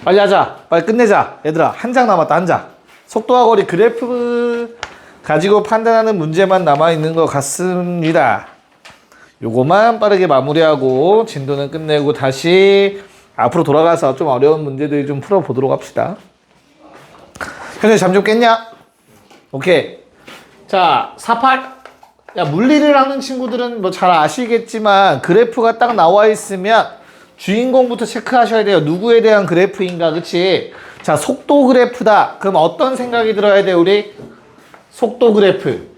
빨리 하자. 빨리 끝내자. 얘들아, 한 장 남았다, 한 장. 속도와 거리 그래프 가지고 판단하는 문제만 남아있는 것 같습니다. 요거만 빠르게 마무리하고 진도는 끝내고 다시 앞으로 돌아가서 좀 어려운 문제들 좀 풀어보도록 합시다. 현재 잠 좀 깼냐? 오케이. 자, 48. 야, 물리를 하는 친구들은 뭐 잘 아시겠지만 그래프가 딱 나와 있으면 주인공부터 체크하셔야 돼요. 누구에 대한 그래프인가, 그치? 자, 속도 그래프다. 그럼 어떤 생각이 들어야 돼, 우리? 속도 그래프.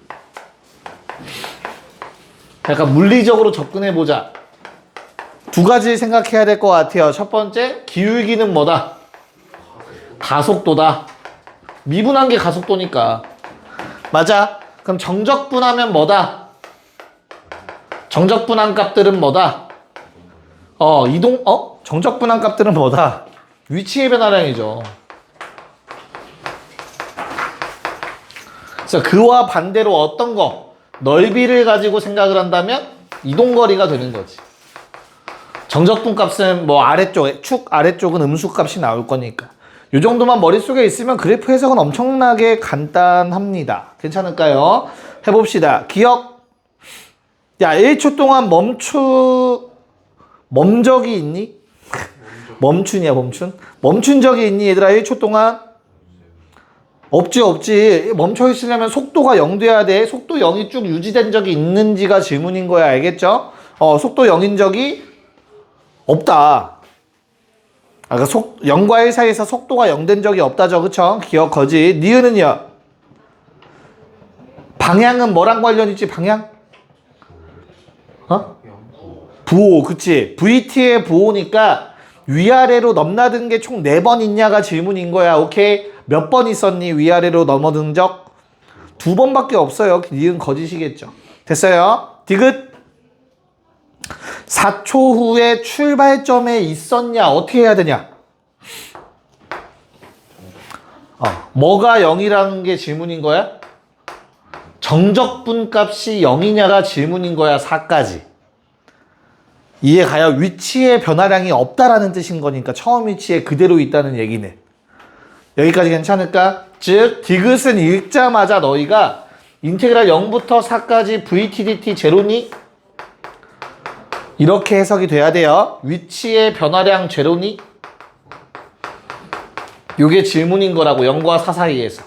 약간 물리적으로 접근해보자. 두 가지 생각해야 될 것 같아요. 첫 번째, 기울기는 뭐다? 가속도다. 미분한 게 가속도니까. 맞아. 그럼 정적분하면 뭐다? 정적분한 값들은 뭐다? 정적분한 값들은 뭐다? 위치의 변화량이죠. 그래서 그와 반대로 어떤 거? 넓이를 가지고 생각을 한다면 이동거리가 되는 거지. 정적분 값은 뭐 아래쪽에, 축 아래쪽은 음수값이 나올 거니까. 이 정도만 머릿속에 있으면 그래프 해석은 엄청나게 간단합니다. 괜찮을까요? 해봅시다. 기억. 야, 1초 동안 멈적이 있니? 멈춘이야, 멈춘? 멈춘 적이 있니, 얘들아? 1초 동안? 없지. 멈춰 있으려면 속도가 0 돼야 돼. 속도 0이 쭉 유지된 적이 있는지가 질문인 거야. 알겠죠? 속도 0인 적이 없다. 그러니까 0과 1 사이에서 속도가 0 된 적이 없다죠. 그쵸? 기억, 거짓. 니은은요? 방향은 뭐랑 관련 있지? 방향? 부호, 그치? VT의 부호니까 위아래로 넘나든 게 총 4번 있냐가 질문인 거야. 오케이? 몇 번 있었니? 위아래로 넘어든 적? 2번밖에 없어요. 니은 거짓이겠죠. 됐어요? 디귿. 4초 후에 출발점에 있었냐? 어떻게 해야 되냐? 뭐가 0이라는 게 질문인 거야? 정적분 값이 0이냐가 질문인 거야. 4까지. 이해가요? 위치의 변화량이 없다라는 뜻인 거니까 처음 위치에 그대로 있다는 얘기네. 여기까지 괜찮을까? 즉 디귿은 읽자마자 너희가 인테그랄 0부터 4까지 VTDT 제로니? 이렇게 해석이 돼야 돼요. 위치의 변화량 제로니? 요게 질문인 거라고. 0과 4 사이에서.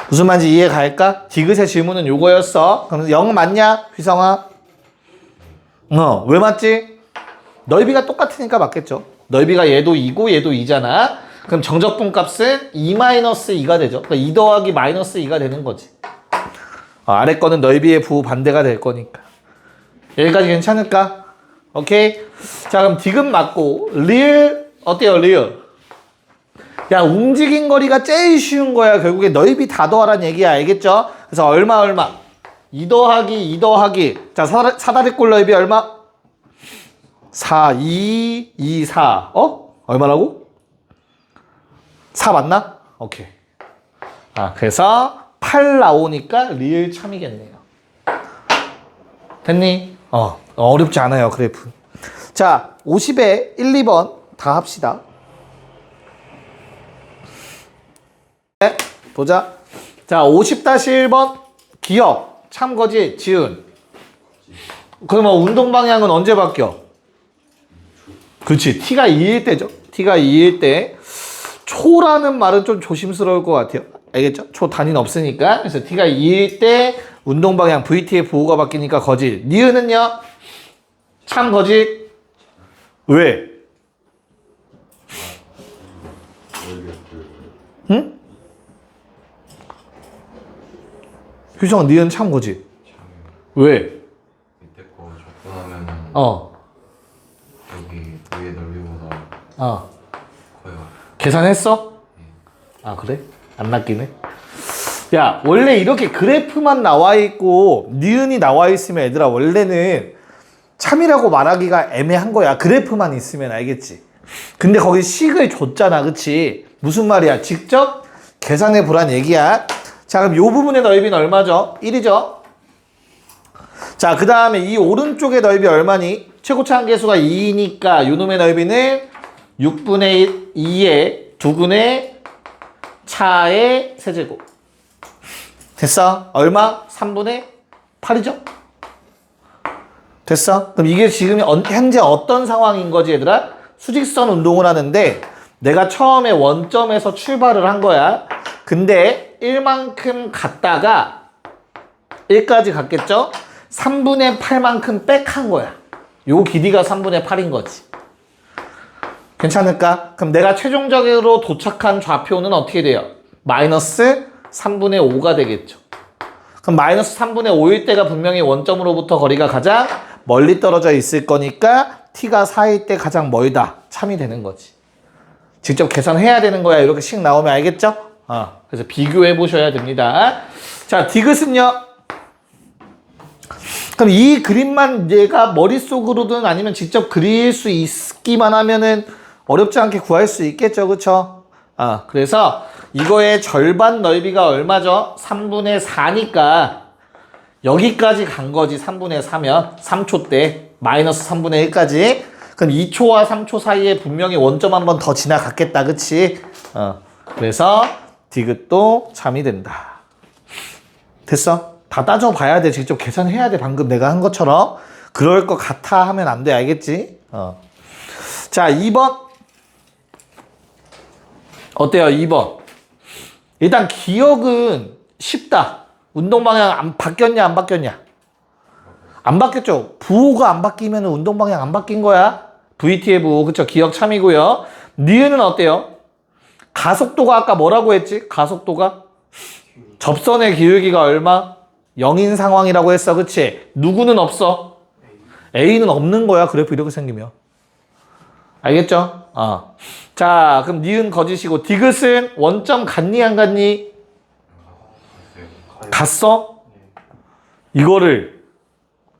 무슨 말인지 이해갈까? 디귿의 질문은 요거였어. 그럼 0 맞냐? 휘성아? 왜 맞지? 넓이가 똑같으니까 맞겠죠. 넓이가 얘도 2고 얘도 2잖아. 그럼 정적분 값은 2-2가 되죠. 그러니까 2 더하기 마이너스 2가 되는 거지. 아래 거는 넓이의 부 반대가 될 거니까. 여기까지 괜찮을까? 오케이? 자, 그럼 디귿 맞고 리을 어때요? 리을. 야, 움직인 거리가 제일 쉬운 거야. 결국에 넓이 다 더하라는 얘기야. 알겠죠? 그래서 얼마 2 더하기 자, 사다리꼴 넓이 얼마? 4, 2, 4 얼마라고? 4 맞나? 오케이. 그래서 8 나오니까 리을 참이겠네요. 됐니? 어렵지 않아요, 그래프. 자, 50에 1, 2번 다 합시다. 네, 보자. 자, 50-1번 기억. 참거짓, 지은. 그러면 운동 방향은 언제 바뀌어? 그렇지. T가 2일 때죠. T가 2일 때. 초라는 말은 좀 조심스러울 것 같아요. 알겠죠? 초 단위는 없으니까. 그래서 T가 2일 때 운동 방향 VT의 부호가 바뀌니까 거짓. 니은은요? 참거짓. 왜? 응? 효정아, 니은 참거짓. 왜? 밑에 거 접근하면 여기 위에 넓이보다 커요. 계산했어? 그래? 안 낚이네. 야, 원래 이렇게 그래프만 나와 있고 니은이 나와 있으면 얘들아 원래는 참이라고 말하기가 애매한 거야. 그래프만 있으면. 알겠지? 근데 거기 식을 줬잖아. 그치? 무슨 말이야? 직접 계산해 보란 얘기야. 자, 그럼 요 부분의 넓이는 얼마죠? 1이죠? 자, 그 다음에 이 오른쪽의 넓이 얼마니? 최고차 한계수가 2니까 요 놈의 넓이는 6분의 2의 두근의 차의 세제곱. 됐어? 얼마? 3분의 8이죠? 됐어? 그럼 이게 지금 현재 어떤 상황인 거지, 얘들아? 수직선 운동을 하는데 내가 처음에 원점에서 출발을 한 거야. 근데 1만큼 갔다가 1까지 갔겠죠? 3분의 8만큼 백한 거야. 요 길이가 3분의 8인 거지. 괜찮을까? 그럼 내가 최종적으로 도착한 좌표는 어떻게 돼요? 마이너스 3분의 5가 되겠죠. 그럼 마이너스 3분의 5일 때가 분명히 원점으로부터 거리가 가장 멀리 떨어져 있을 거니까 t가 4일 때 가장 멀다. 참이 되는 거지. 직접 계산해야 되는 거야. 이렇게 씩 나오면 알겠죠? 그래서 비교해 보셔야 됩니다. 자, 디귿은요. 그럼 이 그림만 얘가 머릿속으로든 아니면 직접 그릴 수 있기만 하면은 어렵지 않게 구할 수 있겠죠. 그쵸? 그래서 이거의 절반 넓이가 얼마죠? 3분의 4니까 여기까지 간 거지. 3분의 4면 3초 때 마이너스 3분의 1까지. 그럼 2초와 3초 사이에 분명히 원점 한 번 더 지나갔겠다. 그치? 그래서 디귿도 참이 된다. 됐어? 다 따져봐야 돼. 직접 계산해야 돼. 방금 내가 한 것처럼. 그럴 것 같아 하면 안 돼. 알겠지? 자, 2번. 어때요? 2번. 일단 기억은 쉽다. 운동방향 안 바뀌었냐 안 바뀌었냐? 안 바뀌었죠. 부호가 안 바뀌면 운동방향 안 바뀐 거야. VT의 부호. 그쵸? 기억 참이고요. 니은은 어때요? 가속도가 아까 뭐라고 했지? 가속도가? 접선의 기울기가 얼마? 0인 상황이라고 했어. 그치? 누구는 없어? A는 없는 거야. 그래프 이렇게 생기면. 알겠죠? 자, 그럼 니은 거짓이고 디귿은 원점 갔니 안 갔니? 갔어? 이거를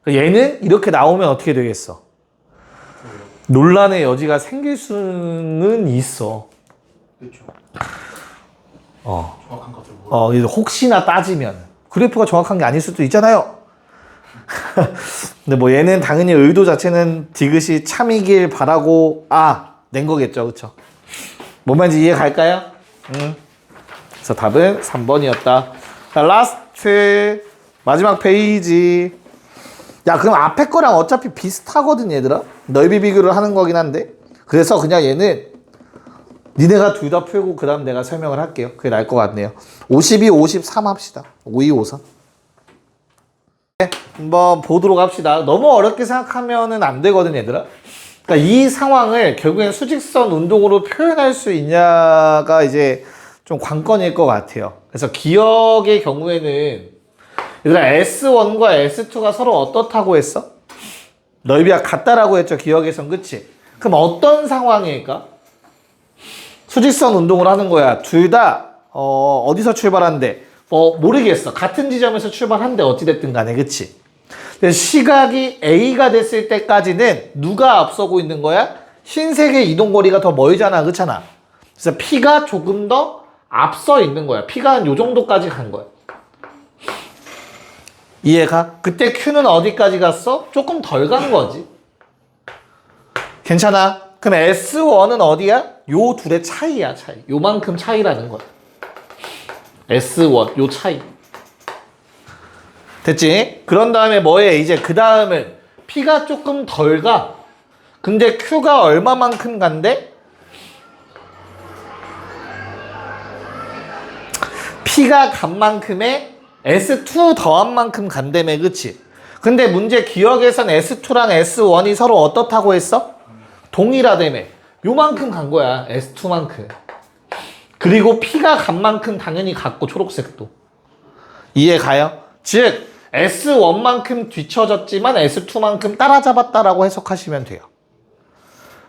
얘는 이렇게 나오면 어떻게 되겠어? 논란의 여지가 생길 수는 있어. 그렇죠. 정확한 것을 혹시나 따지면 그래프가 정확한 게 아닐 수도 있잖아요. 근데 뭐 얘는 당연히 의도 자체는 디귿이 참이길 바라고 낸 거겠죠. 그쵸? 뭔 말인지 이해 갈까요? 그래서 답은 3번이었다. 자, 라스트 마지막 페이지. 야, 그럼 앞에 거랑 어차피 비슷하거든, 얘들아. 넓이 비교를 하는 거긴 한데. 그래서 그냥 얘는 니네가 둘 다 풀고 그 다음 내가 설명을 할게요. 그게 나을 것 같네요. 52, 53 합시다. 52, 53. 네, 한번 보도록 합시다. 너무 어렵게 생각하면은 안 되거든, 얘들아. 그러니까 이 상황을 결국엔 수직선 운동으로 표현할 수 있냐가 이제 좀 관건일 것 같아요. 그래서 기억의 경우에는 얘들아 S1과 S2가 서로 어떻다고 했어? 넓이가 같다라고 했죠. 기억에선. 그치? 그럼 어떤 상황일까? 수직선 운동을 하는 거야. 둘 다 어디서 출발한대? 모르겠어. 같은 지점에서 출발한대. 어찌됐든 간에. 그치? 시각이 A가 됐을 때까지는 누가 앞서고 있는 거야? 흰색의 이동거리가 더 멀잖아. 그렇잖아. 그래서 P가 조금 더 앞서 있는 거야. P가 한 요 정도까지 간 거야. 이해가? 그때 Q는 어디까지 갔어? 조금 덜 간 거지. 괜찮아? 그럼 S1은 어디야? 요 둘의 차이야, 차이. 요만큼 차이라는 거야. S1, 요 차이. 됐지? 그런 다음에 뭐해? 이제 그 다음은 P가 조금 덜 가. 근데 Q가 얼마만큼 간대? P가 간 만큼에 S2 더한 만큼 간다며. 그치? 근데 문제 기억에선 S2랑 S1이 서로 어떻다고 했어? 동일하다며. 요만큼 간 거야. S2만큼. 그리고 P가 간 만큼 당연히 갔고, 초록색도. 이해 가요? 즉 S1만큼 뒤쳐졌지만 S2만큼 따라잡았다라고 해석하시면 돼요.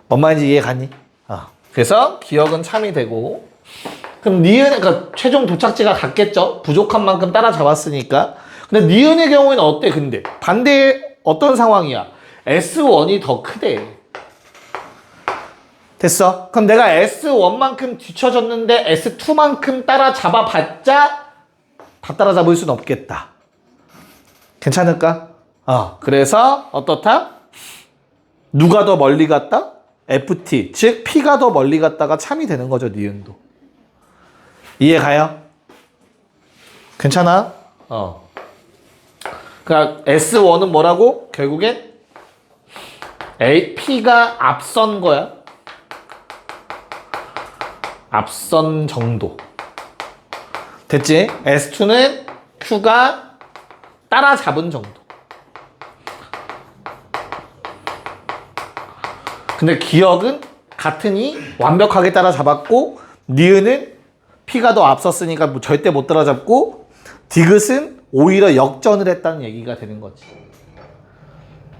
뭔 말인지 이해 가니? 그래서 기억은 참이 되고, 그럼 니은의 그러니까 최종 도착지가 같겠죠? 부족한 만큼 따라잡았으니까. 근데 니은의 경우에는 어때? 근데 반대 어떤 상황이야? S1이 더 크대. 됐어? 그럼 내가 S1만큼 뒤쳐졌는데 S2만큼 따라잡아봤자 다 따라잡을 수는 없겠다. 괜찮을까? 그래서 어떻다? 누가 더 멀리 갔다? FT. 즉 P가 더 멀리 갔다가 참이 되는 거죠. 니은도. 이해 가요? 괜찮아? 그러니까 S1은 뭐라고? 결국엔 P가 앞선 거야. 앞선 정도. 됐지? S2는 Q가 따라잡은 정도. 근데 기억은 같으니 완벽하게 따라잡았고, 니은은 P가 더 앞섰으니까 뭐 절대 못 따라잡고, 디귿은 오히려 역전을 했다는 얘기가 되는 거지.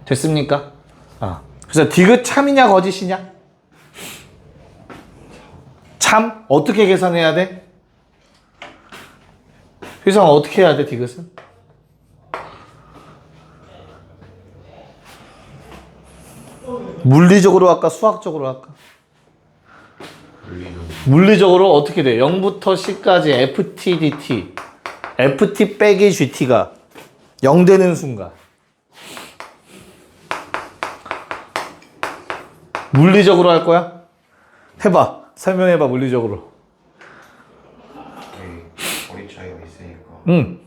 됐습니까? 그래서 디귿 참이냐 거짓이냐? 참? 어떻게 계산해야 돼? 효성아 어떻게 해야 돼 디귿은? 물리적으로 할까 수학적으로 할까? 물리적으로 어떻게 돼? 0부터 C까지 FT, DT FT 빼기 GT가 0 되는 순간 물리적으로 할 거야? 해봐. 설명해봐 물리적으로. 거리 차이가 있으니까.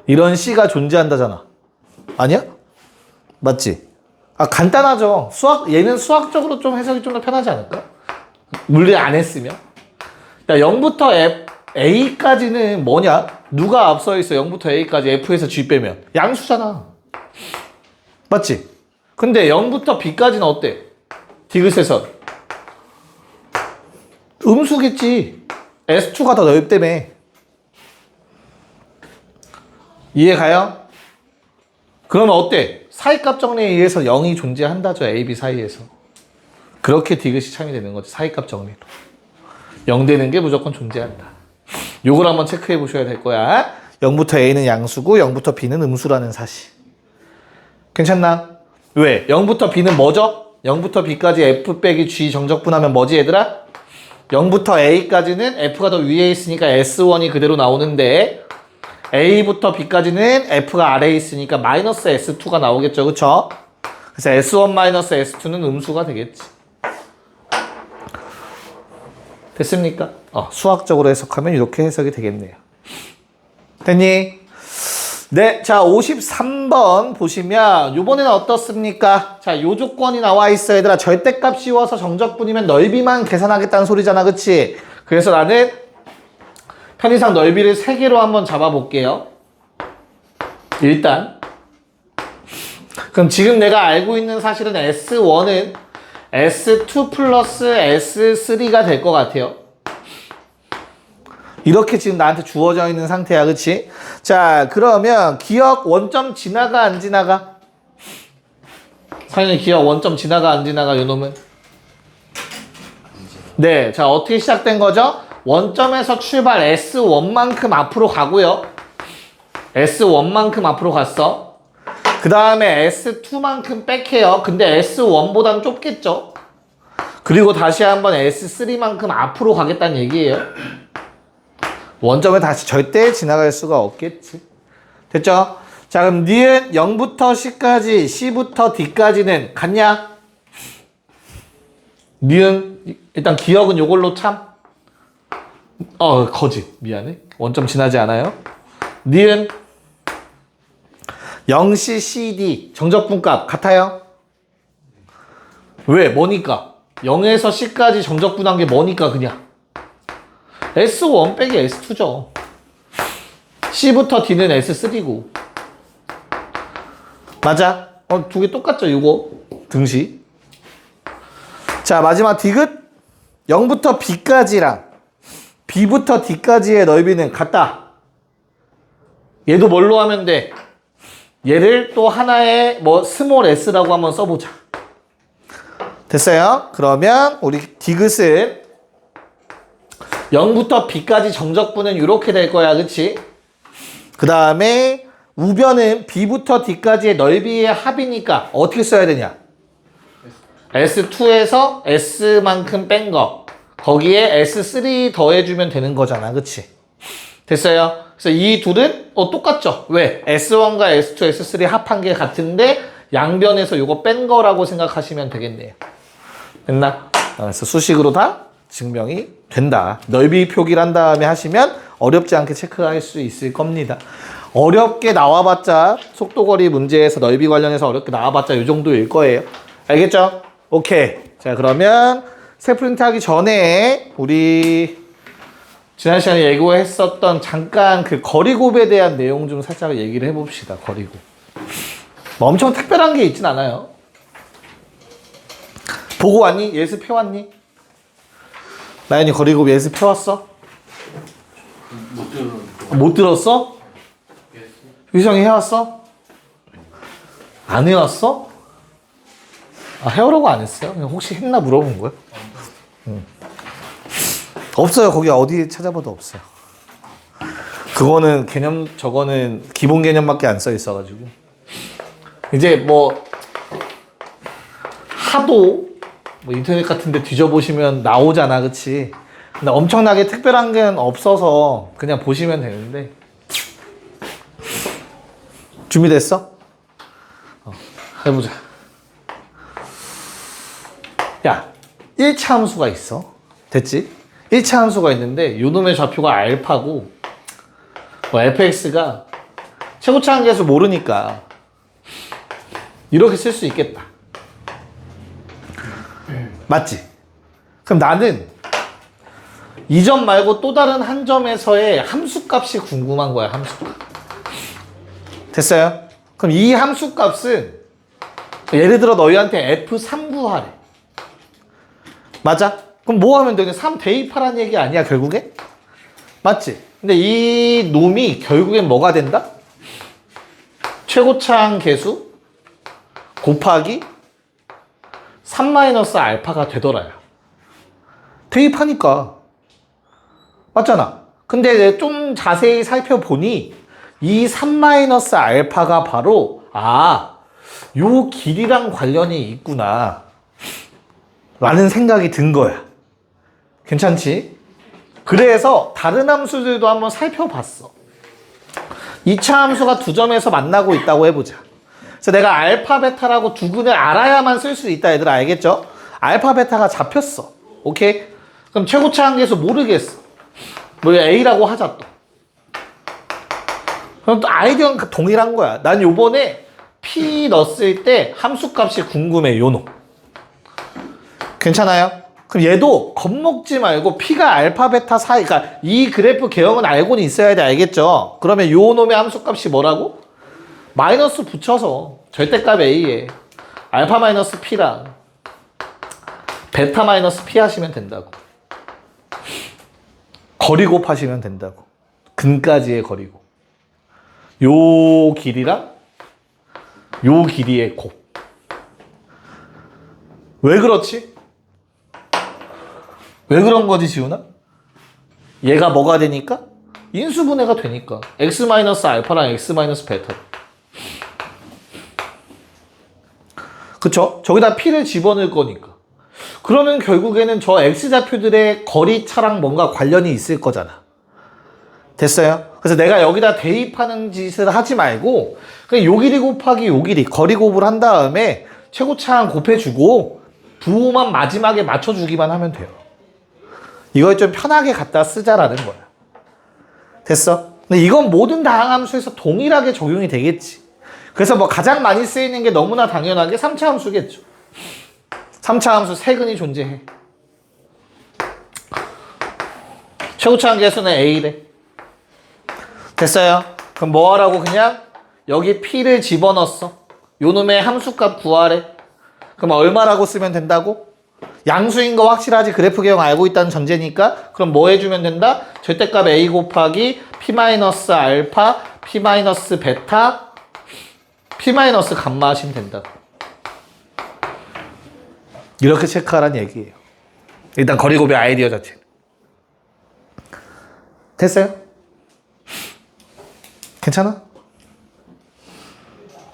이런 C가 존재한다잖아. 아니야? 맞지? 간단하죠. 얘는 수학적으로 좀 해석이 좀 더 편하지 않을까? 물리 안 했으면. 0부터 A까지는 뭐냐? 누가 앞서 있어? 0부터 A까지 F에서 G 빼면 양수잖아. 맞지? 근데 0부터 B까지는 어때? 디귿에서 음수겠지. S2가 더 넓다며. 이해 가요? 그러면 어때? 사이값 정리에 의해서 0이 존재한다죠. A, B 사이에서. 그렇게 디귿이 참이 되는 거지. 사이값 정리로. 0 되는 게 무조건 존재한다. 요걸 한번 체크해 보셔야 될 거야. 0부터 A는 양수고 0부터 B는 음수라는 사실. 괜찮나? 왜? 0부터 B는 뭐죠? 0부터 B까지 F 빼기 G 정적분하면 뭐지 얘들아? 0부터 A까지는 F가 더 위에 있으니까 S1이 그대로 나오는데 A부터 B까지는 F가 아래에 있으니까 마이너스 S2가 나오겠죠. 그쵸? 그래서 S1 마이너스 S2는 음수가 되겠지. 됐습니까? 수학적으로 해석하면 이렇게 해석이 되겠네요. 됐니? 네, 자 53번 보시면 요번에는 어떻습니까? 자, 요 조건이 나와 있어 얘들아. 절대값 씌워서 정적분이면 넓이만 계산하겠다는 소리잖아. 그치? 그래서 나는 편의상 넓이를 3개로 한번 잡아볼게요. 일단 그럼 지금 내가 알고 있는 사실은 S1은 S2 플러스 S3가 될 것 같아요. 이렇게 지금 나한테 주어져 있는 상태야. 그치? 자, 그러면 기억 원점 지나가 안 지나가? 상현이 기억 원점 지나가 안 지나가? 요 놈은? 네, 자 어떻게 시작된 거죠? 원점에서 출발 S1만큼 앞으로 가고요. S1만큼 앞으로 갔어. 그 다음에 S2만큼 백해요. 근데 S1보다는 좁겠죠? 그리고 다시 한번 S3만큼 앞으로 가겠다는 얘기예요. 원점에 다시 절대 지나갈 수가 없겠지. 됐죠? 자, 그럼 니은 0부터 C까지, C부터 D까지는 같냐? 니은 일단 기억은 요걸로 참. 거짓. 미안해. 원점 지나지 않아요. 니은 0C, CD 정적분값 같아요? 왜? 뭐니까? 0에서 C까지 정적분한 게 뭐니까 그냥 S1 빼기 S2죠. C부터 D는 S3고. 맞아? 두 개 똑같죠? 이거 등시. 자, 마지막 디귿 0부터 B까지랑 B부터 D까지의 넓이는 같다. 얘도 뭘로 하면 돼? 얘를 또 하나의 스몰 s라고 한번 써보자. 됐어요? 그러면 우리 디귿은 0부터 B까지 정적분은 이렇게 될 거야. 그치? 그 다음에 우변은 B부터 D까지의 넓이의 합이니까 어떻게 써야 되냐? S2에서 S만큼 뺀 거. 거기에 S3 더해주면 되는 거잖아. 그치? 됐어요? 그래서 이 둘은 똑같죠? 왜? S1과 S2, S3 합한 게 같은데 양변에서 요거 뺀 거라고 생각하시면 되겠네요. 됐나? 그래서 수식으로 다 증명이 된다. 넓이 표기를 한 다음에 하시면 어렵지 않게 체크할 수 있을 겁니다. 어렵게 나와봤자 속도거리 문제에서 넓이 관련해서 어렵게 나와봤자 요 정도일 거예요. 알겠죠? 오케이. 자, 그러면 새 프린트 하기 전에 우리 지난 시간에 예고했었던 잠깐 그 거리곱에 대한 내용 좀 살짝 얘기를 해봅시다. 거리곱. 뭐 엄청 특별한 게 있진 않아요. 보고 왔니? 예습 해왔니? 나연이 거리곱 예습 해왔어? 못 들었어? 유성이 해왔어? 안 해왔어? 아, 해오라고 안 했어요? 그냥 혹시 했나 물어본 거야? 없어요. 거기 어디 찾아봐도 없어요. 그거는 개념, 저거는 기본 개념밖에 안 써 있어가지고. 이제 뭐, 하도, 뭐 인터넷 같은 데 뒤져보시면 나오잖아. 그치? 근데 엄청나게 특별한 게 없어서 그냥 보시면 되는데. 준비됐어? 해보자. 야, 1차 함수가 있어. 됐지? 1차 함수가 있는데 요놈의 좌표가 알파고 뭐 fx가 최고차 한계수 모르니까 이렇게 쓸 수 있겠다. 맞지? 그럼 나는 이 점 말고 또 다른 한 점에서의 함수값이 궁금한 거야. 함수값. 됐어요? 그럼 이 함수값은 예를 들어 너희한테 F3 구하래. 맞아? 그럼 뭐 하면 되냐? 3 대입하라는 얘기 아니야, 결국에? 맞지? 근데 이 놈이 결국엔 뭐가 된다? 최고차항 계수 곱하기 3-알파가 되더라요. 대입하니까. 맞잖아. 근데 좀 자세히 살펴보니 이 3-알파가 바로 요 길이랑 관련이 있구나 라는 생각이 든 거야. 괜찮지? 그래서 다른 함수들도 한번 살펴봤어. 2차 함수가 두 점에서 만나고 있다고 해보자. 그래서 내가 알파, 베타라고 두 근을 알아야만 쓸 수 있다. 얘들아 알겠죠? 알파, 베타가 잡혔어. 오케이? 그럼 최고차 한계수 모르겠어. 뭐 A라고 하자 또. 그럼 또 아이디어는 동일한 거야. 난 요번에 P 넣었을 때 함수값이 궁금해. 요 놈. 괜찮아요? 그럼 얘도 겁먹지 말고 P가 알파, 베타 사이, 그러니까 이 그래프 개형은 알고는 있어야 돼. 알겠죠? 그러면 요 놈의 함수값이 뭐라고? 마이너스 붙여서 절대값 A에 알파 마이너스 P랑 베타 마이너스 P 하시면 된다고. 거리 곱하시면 된다고. 근까지의 거리고. 요 길이랑 요 길이의 곱. 왜 그렇지? 왜 그런 거지, 지훈아? 얘가 뭐가 되니까? 인수분해가 되니까. x-알파랑 x-베타. 그쵸? 저기다 p를 집어넣을 거니까. 그러면 결국에는 저 x좌표들의 거리차랑 뭔가 관련이 있을 거잖아. 됐어요? 그래서 내가 여기다 대입하는 짓을 하지 말고 그냥 요 길이 곱하기 요 길이 거리 곱을 한 다음에 최고차항 곱해주고 부호만 마지막에 맞춰주기만 하면 돼요. 이걸 좀 편하게 갖다 쓰자라는 거야. 됐어? 근데 이건 모든 다항함수에서 동일하게 적용이 되겠지. 그래서 뭐 가장 많이 쓰이는 게 너무나 당연한 게 3차 함수겠죠. 3차 함수 세근이 존재해. 최고차항 계수는 A래. 됐어요? 그럼 뭐 하라고 그냥 여기 P를 집어넣었어. 요 놈의 함수값 구하래. 그럼 얼마라고 쓰면 된다고? 양수인 거 확실하지? 그래프 개형 알고 있다는 전제니까. 그럼 뭐 해주면 된다? 절대값 A 곱하기 P-알파, P-베타, P- 감마 하시면 된다고. 이렇게 체크하라는 얘기예요. 일단 거리곱의 아이디어 자체. 됐어요? 괜찮아?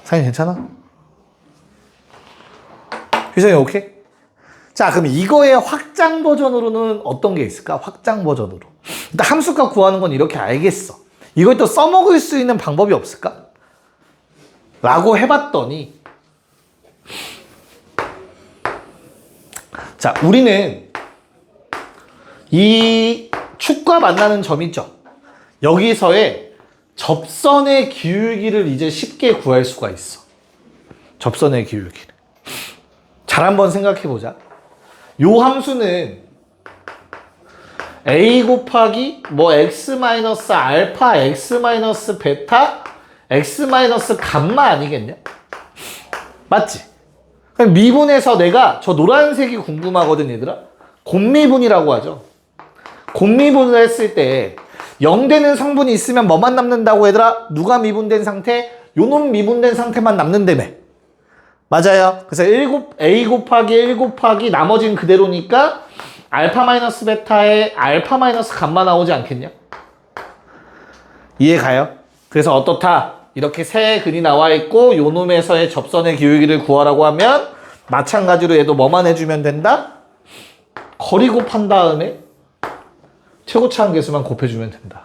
사장님 괜찮아? 휴정이 오케이? 자, 그럼 이거의 확장 버전으로는 어떤 게 있을까? 확장 버전으로. 일단 함수값 구하는 건 이렇게 알겠어. 이걸 또 써먹을 수 있는 방법이 없을까? 라고 해봤더니 자, 우리는 이 축과 만나는 점 있죠? 여기서의 접선의 기울기를 이제 쉽게 구할 수가 있어. 접선의 기울기를. 잘 한번 생각해 보자. 요 함수는 a 곱하기 뭐 x 마이너스 알파 x 마이너스 베타 x 마이너스 감마 아니겠냐? 맞지? 그럼 미분에서 내가 저 노란색이 궁금하거든 얘들아. 곱미분이라고 하죠. 곱미분을 했을 때 0 되는 성분이 있으면 뭐만 남는다고 얘들아? 누가 미분된 상태? 요놈 미분된 상태만 남는다며. 맞아요. 그래서 a 곱하기 1 곱하기 나머지는 그대로니까 알파 마이너스 베타에 알파 마이너스 감마 나오지 않겠냐? 이해 가요? 그래서 어떻다? 이렇게 세 근이 나와 있고 요 놈에서의 접선의 기울기를 구하라고 하면 마찬가지로 얘도 뭐만 해주면 된다? 거리 곱한 다음에 최고차 한계수만 곱해주면 된다.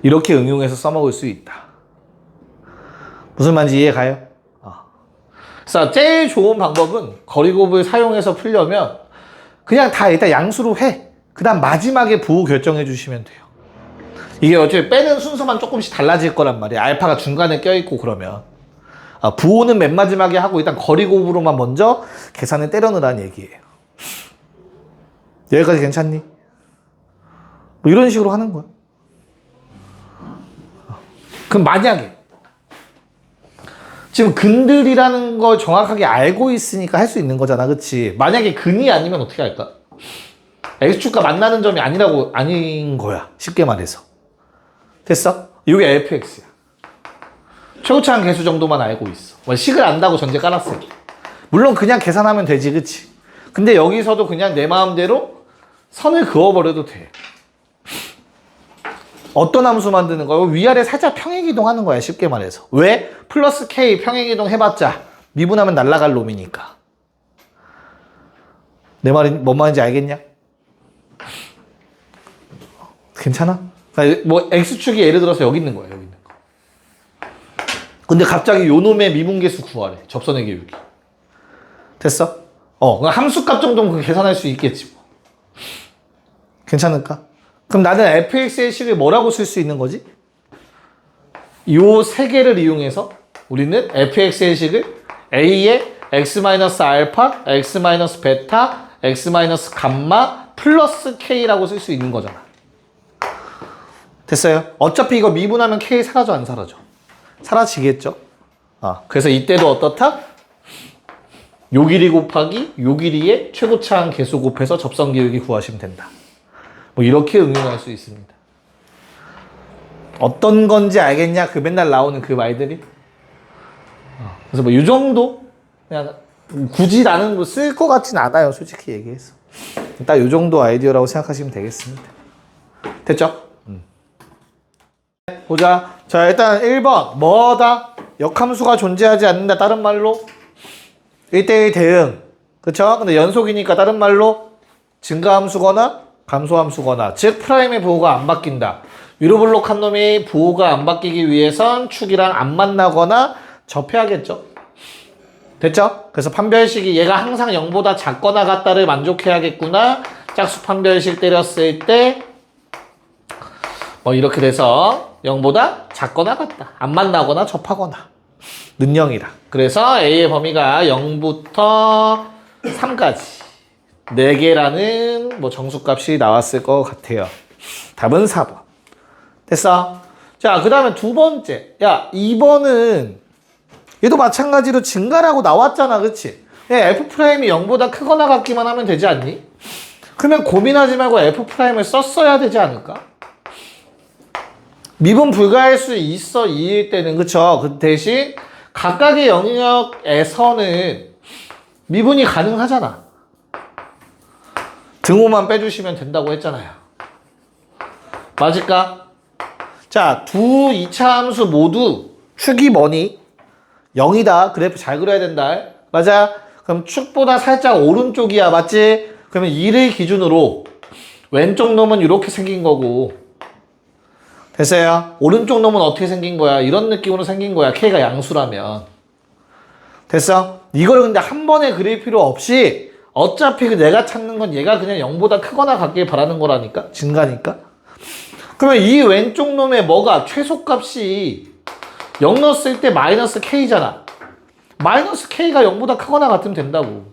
이렇게 응용해서 써먹을 수 있다. 무슨 말인지 이해 가요? 그래서 제일 좋은 방법은 거리 곱을 사용해서 풀려면 그냥 다 일단 양수로 해. 그 다음 마지막에 부호 결정해 주시면 돼요. 이게 어차피 빼는 순서만 조금씩 달라질 거란 말이야. 알파가 중간에 껴있고 그러면. 부호는 맨 마지막에 하고 일단 거리 곱으로만 먼저 계산을 때려 넣으라는 얘기예요. 여기까지 괜찮니? 뭐 이런 식으로 하는 거야. 그럼 만약에 지금 근들이라는 걸 정확하게 알고 있으니까 할 수 있는 거잖아. 그치? 만약에 근이 아니면 어떻게 할까? x축과 만나는 점이 아닌 거야. 쉽게 말해서. 됐어? 이게 fx야. 최고차항 계수 정도만 알고 있어. 뭐 식을 안다고 전제 깔았어. 물론 그냥 계산하면 되지. 그치? 근데 여기서도 그냥 내 마음대로 선을 그어버려도 돼. 어떤 함수 만드는 거야? 위아래 살짝 평행이동하는 거야. 쉽게 말해서. 왜? 플러스 k 평행이동 해봤자 미분하면 날아갈 놈이니까. 내 말이 뭔 말인지 알겠냐? 괜찮아? 뭐 x축이 예를 들어서 여기 있는 거야. 여기 있는 거. 근데 갑자기 요 놈의 미분계수 구하래. 접선의 기울기. 됐어? 함수값 정도는 계산할 수 있겠지 뭐. 괜찮을까? 그럼 나는 fx의 식을 뭐라고 쓸 수 있는 거지? 요 세 개를 이용해서 우리는 fx의 식을 a의 x-알파, x-베타, x-감마 플러스 k라고 쓸 수 있는 거잖아. 됐어요? 어차피 이거 미분하면 k 사라져 안 사라져? 사라지겠죠? 그래서 이때도 어떻다? 요 길이 곱하기 요 길이의 최고차항 계수 곱해서 접선 기울기 구하시면 된다. 뭐 이렇게 응용할 수 있습니다. 어떤 건지 알겠냐? 그 맨날 나오는 그 말들이. 그래서 뭐 이 정도 그냥 굳이 나는 뭐 쓸 것 같진 않아요. 솔직히 얘기해서. 딱 이 정도 아이디어라고 생각하시면 되겠습니다. 됐죠? 보자. 자, 일단 1번 뭐다? 역함수가 존재하지 않는다. 다른 말로 1대1 대응. 그쵸? 근데 연속이니까 다른 말로 증가함수거나 감소함수거나, 즉 프라임의 부호가 안 바뀐다. 위로 블록한 놈이 부호가 안 바뀌기 위해선 축이랑 안 만나거나 접해야겠죠. 됐죠? 그래서 판별식이 얘가 항상 0보다 작거나 같다를 만족해야겠구나. 짝수 판별식 때렸을 때 뭐 이렇게 돼서 0보다 작거나 같다. 안 만나거나 접하거나 는 0이라. 그래서 A의 범위가 0부터 3까지 4개라는 뭐 정수값이 나왔을 것 같아요. 답은 4번. 됐어? 자, 그 다음에 두 번째. 야, 2번은 얘도 마찬가지로 증가라고 나왔잖아. 그치? F'이 0보다 크거나 같기만 하면 되지 않니? 그러면 고민하지 말고 F'을 썼어야 되지 않을까? 미분 불가할 수 있어. 2일 때는. 그쵸? 그 대신 각각의 영역에서는 미분이 가능하잖아. 등호만 빼주시면 된다고 했잖아요. 맞을까? 자, 두 2차 함수 모두 축이 뭐니? 0이다. 그래프 잘 그려야 된다. 맞아? 그럼 축보다 살짝 오른쪽이야. 맞지? 그러면 2를 기준으로 왼쪽 놈은 이렇게 생긴 거고, 됐어요? 오른쪽 놈은 어떻게 생긴 거야? 이런 느낌으로 생긴 거야. K가 양수라면. 됐어? 이거를 근데 한 번에 그릴 필요 없이 어차피 내가 찾는 건 얘가 그냥 0보다 크거나 같길 바라는 거라니까. 증가니까. 그러면 이 왼쪽 놈의 뭐가 최소값이 0 넣었을 때 마이너스 K잖아. 마이너스 K가 0보다 크거나 같으면 된다고.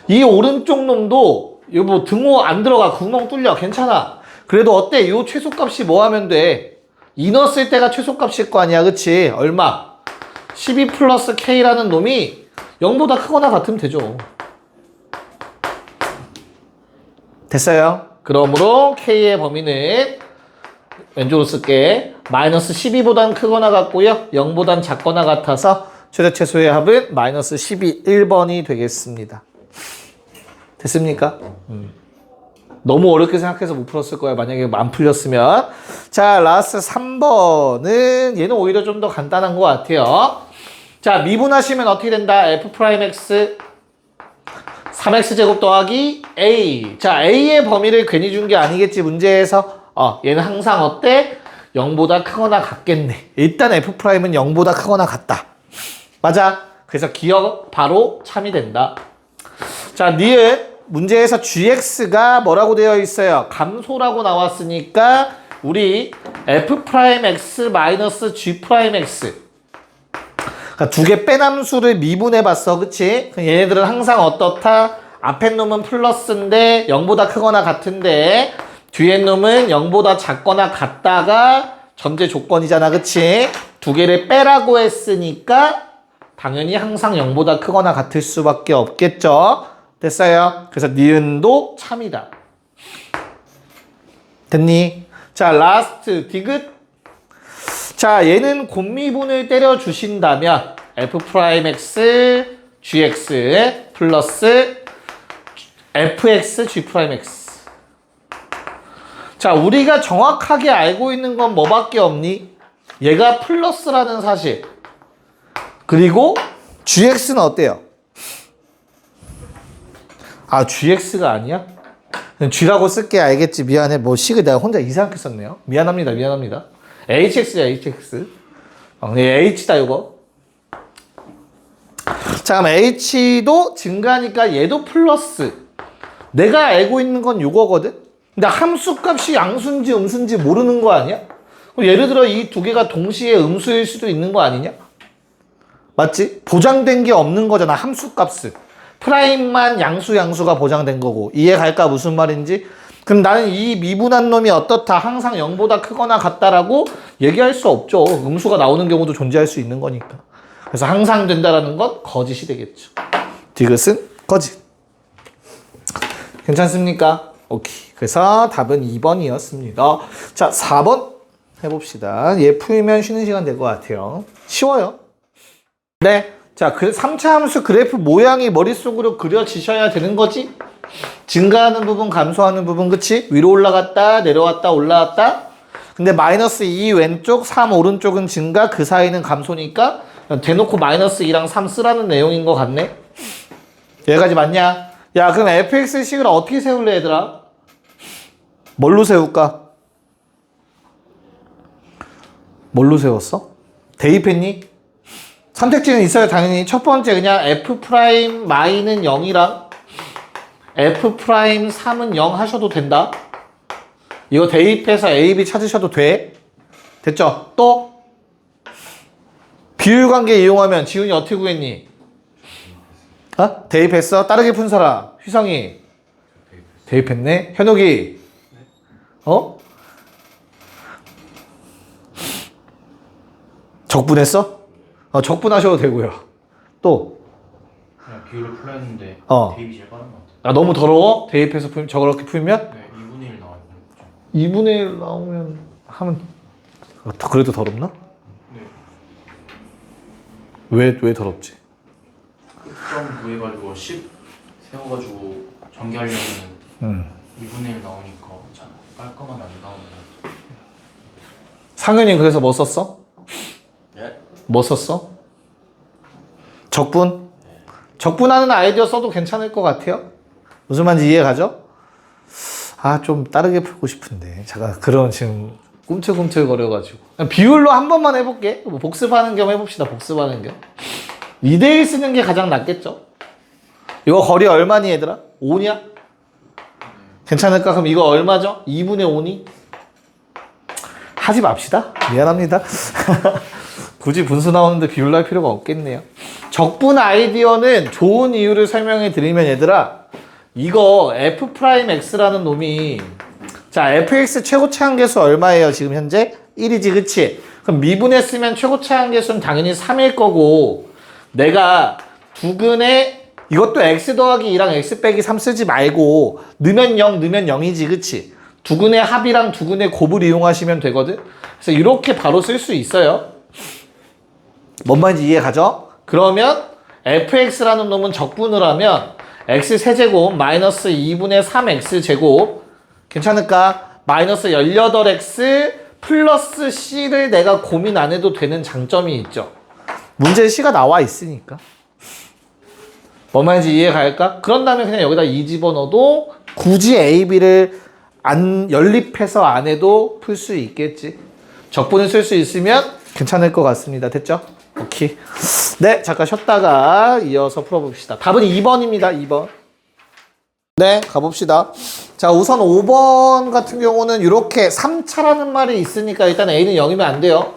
이 오른쪽 놈도 이거 뭐 등호 안 들어가. 구멍 뚫려. 괜찮아. 그래도 어때? 이 최소값이 뭐 하면 돼? 2 넣었을 때가 최소값일 거 아니야. 그치? 얼마? 12 플러스 K라는 놈이 0보다 크거나 같으면 되죠. 됐어요? 그러므로 K의 범위는 왼쪽으로 쓸게. 마이너스 12보단 크거나 같고요. 0보단 작거나 같아서 최대 최소의 합은 마이너스 12, 1번이 되겠습니다. 됐습니까? 너무 어렵게 생각해서 못 풀었을 거야. 만약에 안 풀렸으면. 자, 라스트 3번은 얘는 오히려 좀 더 간단한 것 같아요. 자, 미분하시면 어떻게 된다? F'X 3X제곱 더하기 A. 자, A의 범위를 괜히 준 게 아니겠지, 문제에서. 얘는 항상 어때? 0보다 크거나 같겠네. 일단 F'은 0보다 크거나 같다. 맞아. 그래서 기억 바로 참이 된다. 자, 니은 문제에서 gx가 뭐라고 되어 있어요? 감소라고 나왔으니까 우리 F'X 마이너스 G'X 그러니까 두 개 빼남수를 미분해봤어. 그치? 얘네들은 항상 어떻다? 앞에 놈은 플러스인데 0보다 크거나 같은데 뒤에 놈은 0보다 작거나 같다가 전제 조건이잖아. 그치? 두 개를 빼라고 했으니까 당연히 항상 0보다 크거나 같을 수밖에 없겠죠. 됐어요? 그래서 니은도 참이다. 됐니? 자, 라스트 디귿. 자, 얘는 곱미분을 때려 주신다면 F'X Gx 플러스 Fx G'X. 자, 우리가 정확하게 알고 있는 건 뭐밖에 없니? 얘가 플러스라는 사실. 그리고 Gx는 어때요? 아, GX가 아니야? G라고 쓸게. 알겠지? 미안해. 뭐 식을 내가 혼자 이상하게 썼네요. 미안합니다. 미안합니다. HX야, HX. H다, 이거. 자, 그럼 H도 증가하니까 얘도 플러스. 내가 알고 있는 건 이거거든? 근데 함수값이 양수인지 음수인지 모르는 거 아니야? 그럼 예를 들어 이 두 개가 동시에 음수일 수도 있는 거 아니냐? 맞지? 보장된 게 없는 거잖아, 함수값은. 프라임만 양수가 보장된 거고. 이해 갈까? 무슨 말인지? 그럼 나는 이 미분한 놈이 어떻다? 항상 0보다 크거나 같다라고 얘기할 수 없죠. 음수가 나오는 경우도 존재할 수 있는 거니까. 그래서 항상 된다라는 건 거짓이 되겠죠. 디귿은 거짓. 괜찮습니까? 오케이. 그래서 답은 2번이었습니다. 자, 4번 해봅시다. 얘 풀면 쉬는 시간 될 것 같아요. 쉬워요. 네. 자, 3차 함수 그래프 모양이 머릿속으로 그려지셔야 되는 거지? 증가하는 부분, 감소하는 부분, 그치? 위로 올라갔다, 내려왔다, 올라왔다. 근데 마이너스 2 왼쪽, 3 오른쪽은 증가, 그 사이는 감소니까 대놓고 마이너스 2랑 3 쓰라는 내용인 것 같네? 여기까지 맞냐? 야, 그럼 fx식을 어떻게 세울래, 얘들아? 뭘로 세울까? 뭘로 세웠어? 대입했니? 선택지는 있어요, 당연히. 첫 번째 그냥 F'Y는 0이랑 F'3은 0 하셔도 된다. 이거 대입해서 A, B 찾으셔도 돼. 됐죠? 또 비율관계 이용하면 지훈이 어떻게 구했니? 대입했어? 따르게 푼 사람. 휘성이 대입했네. 현욱이 적분했어? 적분하셔도 되고요. 또 그냥 비율로 풀렸는데 대입이 제일 빠른 것 같아요. 아, 너무 더러워? 대입해서 저렇게 풀면? 네, 2분의 1 나왔죠. 2분의 1 나오면 하면 그래도 더럽나? 네. 왜 더럽지? 점 구해가지고 10 세워가지고 전개하려면 2분의 1 나오니까 참 깔끔하게 안 나오네. 상현이 그래서 뭐 썼어? 네? 뭐 썼어? 적분? 적분하는 아이디어 써도 괜찮을 것 같아요. 무슨 말인지 이해 가죠? 아, 좀 다르게 풀고 싶은데 제가 그런 지금 꿈틀꿈틀 거려가지고 비율로 한 번만 해볼게. 뭐 복습하는 겸 해봅시다. 복습하는 겸 2대1 쓰는 게 가장 낫겠죠. 이거 거리 얼마니 얘들아? 5냐? 괜찮을까? 그럼 이거 얼마죠? 2분의 5니? 하지 맙시다. 미안합니다. 굳이 분수 나오는데 비율로 할 필요가 없겠네요. 적분 아이디어는 좋은 이유를 설명해 드리면 얘들아, 이거 F'X라는 놈이, 자, fx 최고차 한계수 얼마예요? 지금 현재 1이지, 그치? 그럼 미분했으면 최고차 한계수는 당연히 3일 거고, 내가 두근에 이것도 x 더하기 2랑 x 빼기 3 쓰지 말고 넣으면 0, 넣으면 0이지, 그치? 두근의 합이랑 두근의 곱을 이용하시면 되거든? 그래서 이렇게 바로 쓸 수 있어요. 뭔 말인지 이해 가죠? 그러면 fx라는 놈은 적분을 하면 x 세제곱 마이너스 2분의 3x제곱, 괜찮을까? 마이너스 18x 플러스 c를 내가 고민 안 해도 되는 장점이 있죠. 문제에 c가 나와 있으니까. 뭔 말인지 이해 갈까? 그런 다음에 그냥 여기다 2 집어넣어도 굳이 a, b를 안 연립해서 안 해도 풀 수 있겠지. 적분을 쓸 수 있으면 괜찮을 것 같습니다. 됐죠? 오케이. 네, 잠깐 쉬었다가 이어서 풀어봅시다. 답은 2번입니다. 2번. 네, 가봅시다. 자, 우선 5번 같은 경우는 이렇게 3차라는 말이 있으니까 일단 A는 0이면 안 돼요.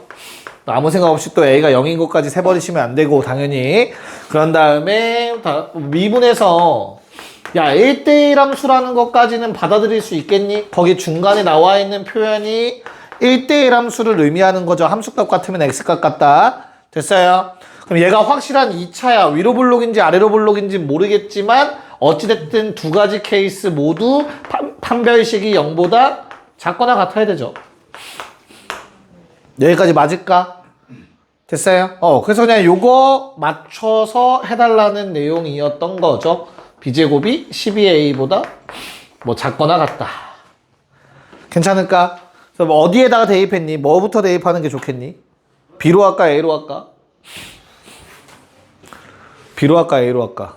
아무 생각 없이 또 A가 0인 것까지 세버리시면 안 되고, 당연히. 그런 다음에 미분해서 야, 1대1 함수라는 것까지는 받아들일 수 있겠니? 거기 중간에 나와 있는 표현이 1대1 함수를 의미하는 거죠. 함수값 같으면 x값 같다. 됐어요? 그럼 얘가 확실한 2차야. 위로 블록인지 아래로 블록인지 모르겠지만 어찌됐든 두 가지 케이스 모두 판별식이 0보다 작거나 같아야 되죠. 여기까지 맞을까? 됐어요? 그래서 그냥 요거 맞춰서 해달라는 내용이었던 거죠. b제곱이 12a보다 뭐 작거나 같다. 괜찮을까? 그래서 뭐 어디에다가 대입했니? 뭐부터 대입하는 게 좋겠니? b로 할까? a로 할까? b로 할까? a로 할까?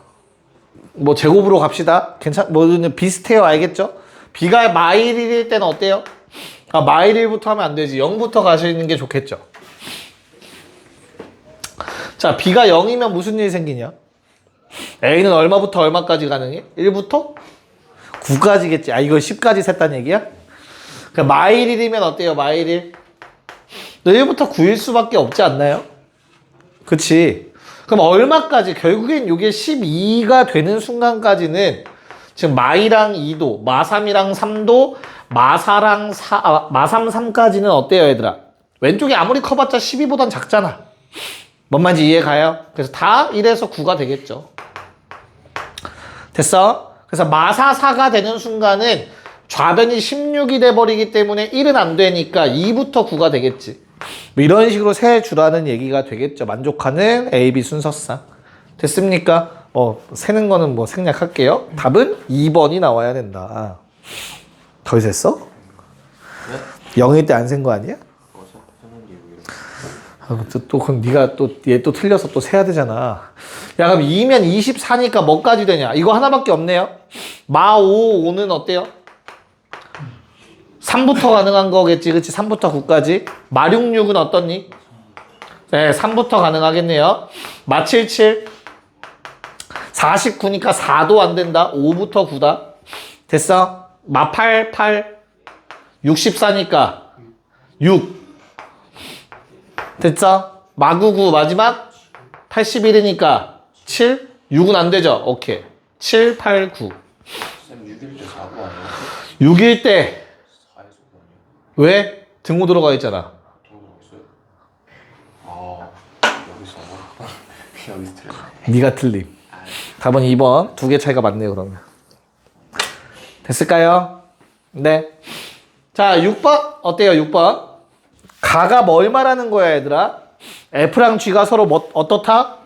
뭐 제곱으로 갑시다. 뭐 비슷해요. 알겠죠? b가 마일 1일 때는 어때요? 마일 1부터 하면 안 되지. 0부터 가시는 게 좋겠죠. 자, b가 0이면 무슨 일이 생기냐? a는 얼마부터 얼마까지 가능해? 1부터 9까지겠지. 이거 10까지 셌단 얘기야? 그러니까 마일 1이면 어때요? 마일 1. 1부터 9일 수밖에 없지 않나요? 그치? 그럼 얼마까지? 결국엔 이게 12가 되는 순간까지는 지금 마이랑 2도, 마3이랑 3도, 마4랑 3, 3까지는 어때요, 얘들아? 왼쪽이 아무리 커봤자 12보단 작잖아. 뭔 말인지 이해 가요? 그래서 다 1에서 9가 되겠죠. 됐어? 그래서 마4, 4가 되는 순간은 좌변이 16이 돼버리기 때문에 1은 안 되니까 2부터 9가 되겠지. 뭐 이런 식으로 세주라는 얘기가 되겠죠. 만족하는 A, B 순서상. 됐습니까? 세는 거는 뭐 생략할게요. 답은 2번이 나와야 된다. 덜 셌어? 네? 0일 때 안 센 거 아니야? 그럼 네가 얘 또 틀려서 또 세야 되잖아. 야, 그럼 2면 24니까 뭐까지 되냐? 이거 하나밖에 없네요. 마 5, 5는 어때요? 3부터 가능한 거겠지, 그치? 3부터 9까지. 마 6, 6은 어떻니? 네, 3부터 가능하겠네요. 마 7, 7. 49니까 4도 안 된다. 5부터 9다. 됐어? 마 8, 8. 64니까 6. 됐어? 마 9, 9 마지막 81이니까 7. 6은 안 되죠? 오케이. 7, 8, 9. 쌤 6일 때 4고 아니야? 6일 때 4에서 9 아니야? 왜? 등호 들어가 있잖아. 있어요? 여기서 틀렸네. 네가 틀림. 답은 2번. 두 개 차이가 맞네요, 그러면. 됐을까요? 네. 자, 6번. 어때요, 6번? 가가 뭘 말하는 거야, 얘들아? F랑 G가 서로 어떻다?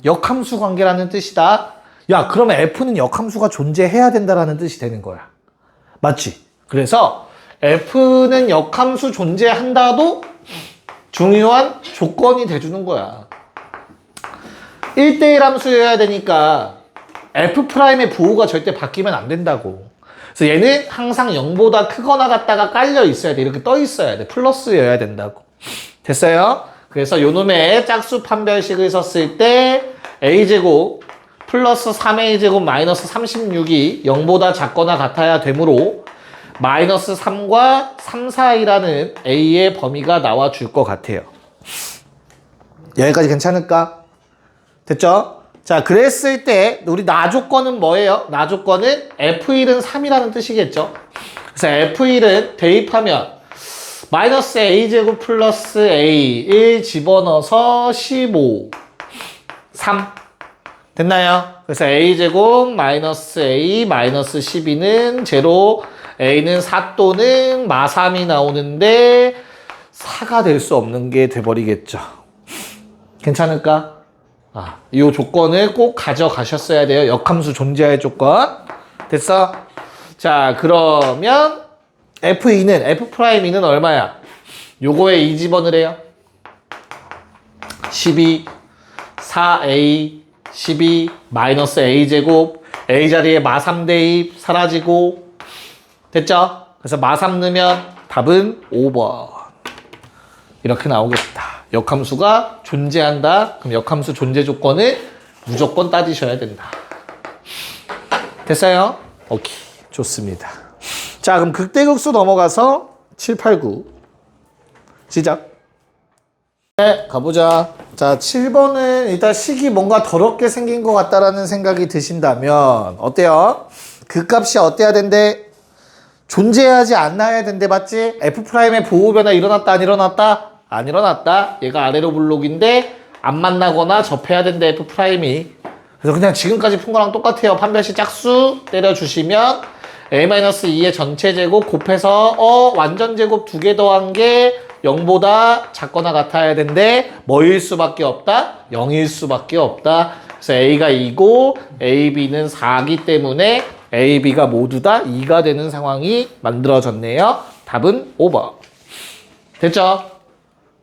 역함수 관계라는 뜻이다. 야, 그러면 F는 역함수가 존재해야 된다라는 뜻이 되는 거야. 맞지? 그래서 F는 역함수 존재한다도 중요한 조건이 돼주는 거야. 1대1 함수여야 되니까 F'의 부호가 절대 바뀌면 안 된다고. 그래서 얘는 항상 0보다 크거나 같다가 깔려 있어야 돼. 이렇게 떠 있어야 돼. 플러스여야 된다고. 됐어요? 그래서 요놈의 짝수 판별식을 썼을 때 A제곱 플러스 3a제곱 마이너스 36이 0보다 작거나 같아야 되므로 마이너스 3과 3 사이라는 a의 범위가 나와줄 것 같아요. 여기까지 괜찮을까? 됐죠? 자, 그랬을 때 우리 나 조건은 뭐예요? 나 조건은 F1은 3이라는 뜻이겠죠? 그래서 F1은 대입하면 마이너스 a제곱 플러스 a 1 집어넣어서 15 3 됐나요? 그래서 a제곱 마이너스 a 마이너스 12는 제로, a는 4 또는 마3이 나오는데 4가 될 수 없는 게 돼버리겠죠. 괜찮을까? 이 조건을 꼭 가져가셨어야 돼요. 역함수 존재할 조건. 됐어? 자, 그러면 F2는, F'E는 얼마야? 요거에 2 집어넣으래요. 12, 4a, 12, 마이너스 a제곱, a 자리에 마3 대입 사라지고, 됐죠? 그래서 마3 넣으면 답은 5번. 이렇게 나오겠다. 역함수가 존재한다. 그럼 역함수 존재 조건을 무조건 따지셔야 된다. 됐어요? 오케이. 좋습니다. 자, 그럼 극대극수 넘어가서 7, 8, 9 시작. 네, 가보자. 자, 7번은 일단 식이 뭔가 더럽게 생긴 것 같다라는 생각이 드신다면 어때요? 그 값이 어때야 된대? 존재하지 않아야 된대, 맞지? F'의 보호변화 일어났다, 안 일어났다? 안 일어났다. 얘가 아래로 블록인데 안 만나거나 접해야 된대, F'이. 그래서 그냥 지금까지 푼 거랑 똑같아요. 판별식 짝수 때려주시면 a-2의 전체 제곱 곱해서 완전 제곱 2개 더한 게 0보다 작거나 같아야 된대. 뭐일 수밖에 없다? 0일 수밖에 없다. 그래서 a가 2고 a, b는 4기 때문에 a, b가 모두 다 2가 되는 상황이 만들어졌네요. 답은 5번. 됐죠?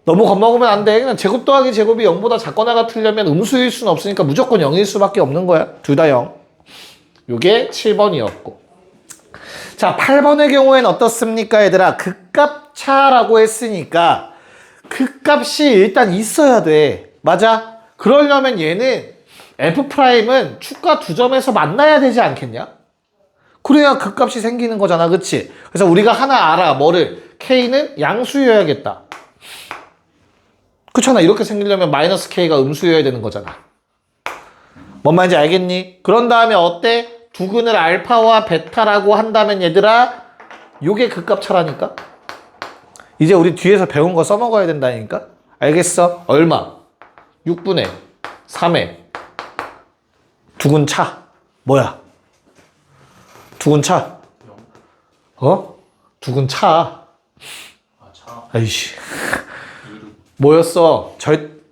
너무 겁먹으면 안 돼. 그냥 제곱 더하기 제곱이 0보다 작거나 같으려면 음수일 수는 없으니까 무조건 0일 수밖에 없는 거야. 둘 다 0. 요게 7번이었고. 자, 8번의 경우에는 어떻습니까, 얘들아? 극값차라고 했으니까 극값이 일단 있어야 돼. 맞아? 그러려면 얘는 F'은 축과 두 점에서 만나야 되지 않겠냐? 그래야 극값이 생기는 거잖아. 그치? 그래서 우리가 하나 알아. 뭐를? K는 양수여야겠다. 그렇잖아. 이렇게 생기려면 마이너스 K가 음수여야 되는 거잖아. 뭔 말인지 알겠니? 그런 다음에 어때? 두근을 알파와 베타라고 한다면 얘들아, 요게 극값차라니까? 이제 우리 뒤에서 배운 거 써먹어야 된다니까? 알겠어? 얼마? 6분의 3의 두근 차. 뭐야? 두근 차. 두근 차. 차. 아이씨. 뭐였어?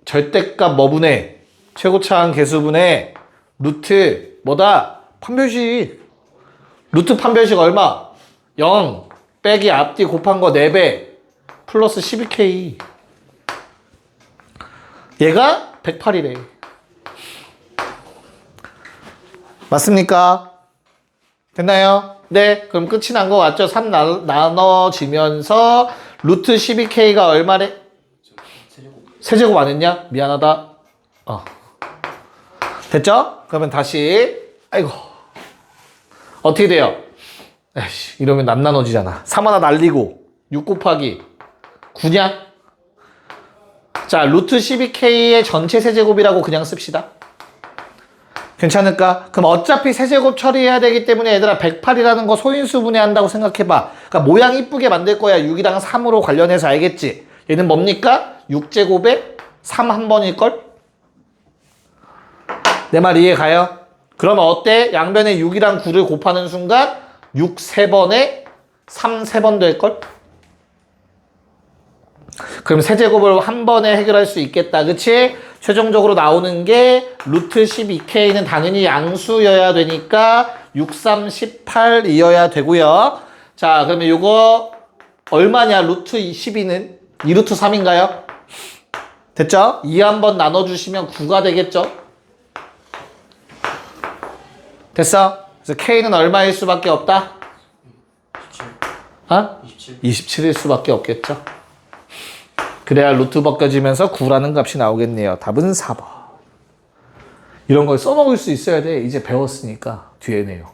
절대값 뭐분의 최고차항 개수분의 루트 뭐다? 판별식. 루트 판별식 얼마? 0 빼기 앞뒤 곱한 거 4배 플러스 12K. 얘가 108이래. 맞습니까? 됐나요? 네, 그럼 끝이 난 거 맞죠? 3 나눠지면서 루트 12K가 얼마래? 세제곱 안 했냐? 미안하다. 됐죠? 그러면 다시. 아이고. 어떻게 돼요? 에이씨, 이러면 안 나눠지잖아. 3 하나 날리고 6 곱하기 9냐? 자, 루트 12K의 전체 세제곱이라고 그냥 씁시다. 괜찮을까? 그럼 어차피 세제곱 처리해야 되기 때문에 얘들아 108이라는 거 소인수 분해한다고 생각해봐. 그러니까 모양 이쁘게 만들 거야. 6이랑 3으로 관련해서 알겠지? 얘는 뭡니까? 6제곱에 3 한 번일걸? 내 말 이해 가요? 그러면 어때? 양변에 6이랑 9를 곱하는 순간 6 3번에 3 3번 될걸? 그럼 세제곱을 한 번에 해결할 수 있겠다. 그치? 최종적으로 나오는 게 루트 12K는 당연히 양수여야 되니까 6, 3, 18이어야 되고요. 자, 그러면 이거 얼마냐? 루트 12는 2루트 3인가요? 됐죠? 2 한번 나눠주시면 9가 되겠죠? 됐어? 그래서 K는 얼마일 수밖에 없다? 27. 27일 수밖에 없겠죠? 그래야 루트 벗겨지면서 9라는 값이 나오겠네요. 답은 4번. 이런 걸 써먹을 수 있어야 돼. 이제 배웠으니까 뒤에네요.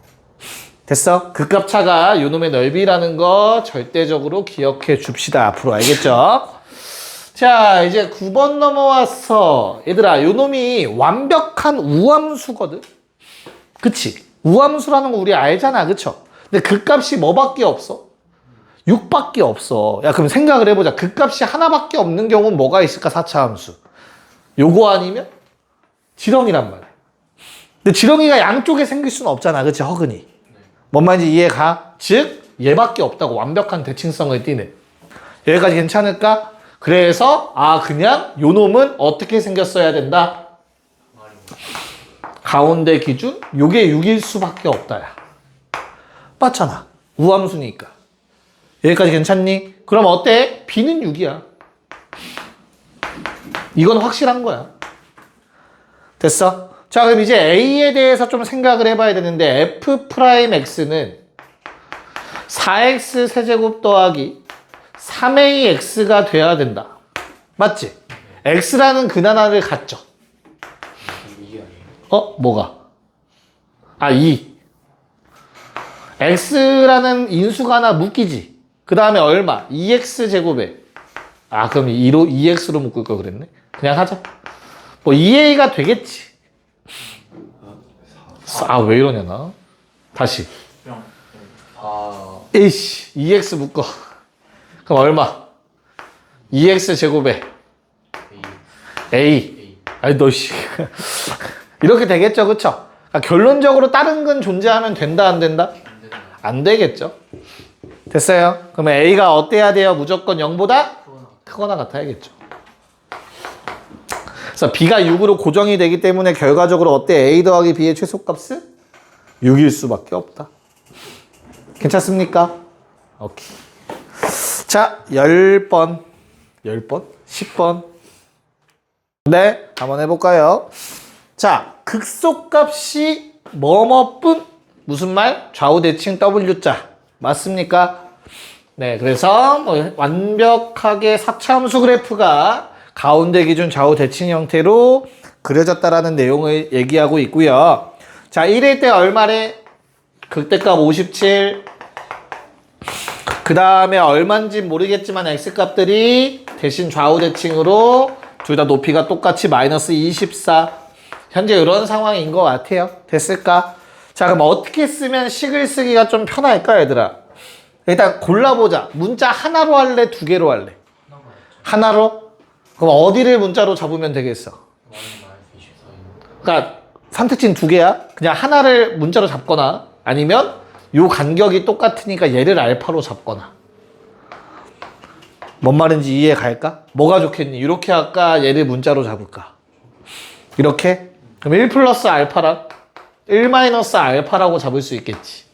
됐어? 극값차가 요놈의 넓이라는 거 절대적으로 기억해 줍시다. 앞으로 알겠죠? 자, 이제 9번 넘어왔어. 얘들아, 요놈이 완벽한 우함수거든? 그치? 우함수라는 거 우리 알잖아. 그쵸? 근데 극값이 뭐밖에 없어? 6밖에 없어. 야, 그럼 생각을 해보자. 극값이 하나밖에 없는 경우는 뭐가 있을까? 4차 함수. 요거 아니면 지렁이란 말이야. 근데 지렁이가 양쪽에 생길 수는 없잖아. 그치? 허근이. 뭔 말인지 이해가? 즉, 얘밖에 없다고. 완벽한 대칭성을 띠네. 여기까지 괜찮을까? 그래서 그냥 요 놈은 어떻게 생겼어야 된다? 가운데 기준 요게 6일 수밖에 없다. 야. 맞잖아. 우함수니까. 여기까지 괜찮니? 그럼 어때? B는 6이야. 이건 확실한 거야. 됐어? 자, 그럼 이제 A에 대해서 좀 생각을 해봐야 되는데 F'X는 4X 세제곱 더하기 3AX가 돼야 된다. 맞지? X라는 근하나를 갖죠. 이게 아니에요. 뭐가? 2. X라는 인수가 하나 묶이지. 그 다음에 얼마? 2X 제곱에. 그럼 2X로 묶을 걸 그랬네. 그냥 하자. 뭐 2A가 되겠지. 왜 이러냐 나. 다시. 그냥 에이씨, 2X 묶어. 그럼 얼마? 2X 제곱에 A. 아니 너 씨. 이렇게 되겠죠, 그쵸? 그러니까 결론적으로 다른 건 존재하면 된다, 안 된다? 안 되겠죠. 됐어요? 그러면 A가 어때야 돼요? 무조건 0보다 크거나 같아야겠죠. 그래서 B가 6으로 고정이 되기 때문에 결과적으로 어때? A 더하기 B의 최소값은 6일 수밖에 없다. 괜찮습니까? 오케이. 자, 10번. 10번? 10번. 네, 한번 해볼까요? 자, 극소값이 뭐뭐뿐? 무슨 말? 좌우 대칭 W자. 맞습니까? 네, 그래서 완벽하게 4차함수 그래프가 가운데 기준 좌우 대칭 형태로 그려졌다라는 내용을 얘기하고 있고요. 자, 1일 때 얼마래? 극대값 57. 그 다음에 얼마인지 모르겠지만 x값들이 대신 좌우 대칭으로 둘 다 높이가 똑같이 마이너스 24. 현재 이런 상황인 것 같아요. 됐을까? 자, 그럼 어떻게 쓰면 식을 쓰기가 좀 편할까, 얘들아? 일단 골라보자. 문자 하나로 할래? 두 개로 할래? 하나로? 그럼 어디를 문자로 잡으면 되겠어? 그러니까 선택지는 두 개야. 그냥 하나를 문자로 잡거나 아니면 요 간격이 똑같으니까 얘를 알파로 잡거나. 뭔 말인지 이해 갈까? 뭐가 좋겠니? 이렇게 할까? 얘를 문자로 잡을까? 이렇게? 그럼 1 플러스 알파랑 1 마이너스 알파라고 잡을 수 있겠지.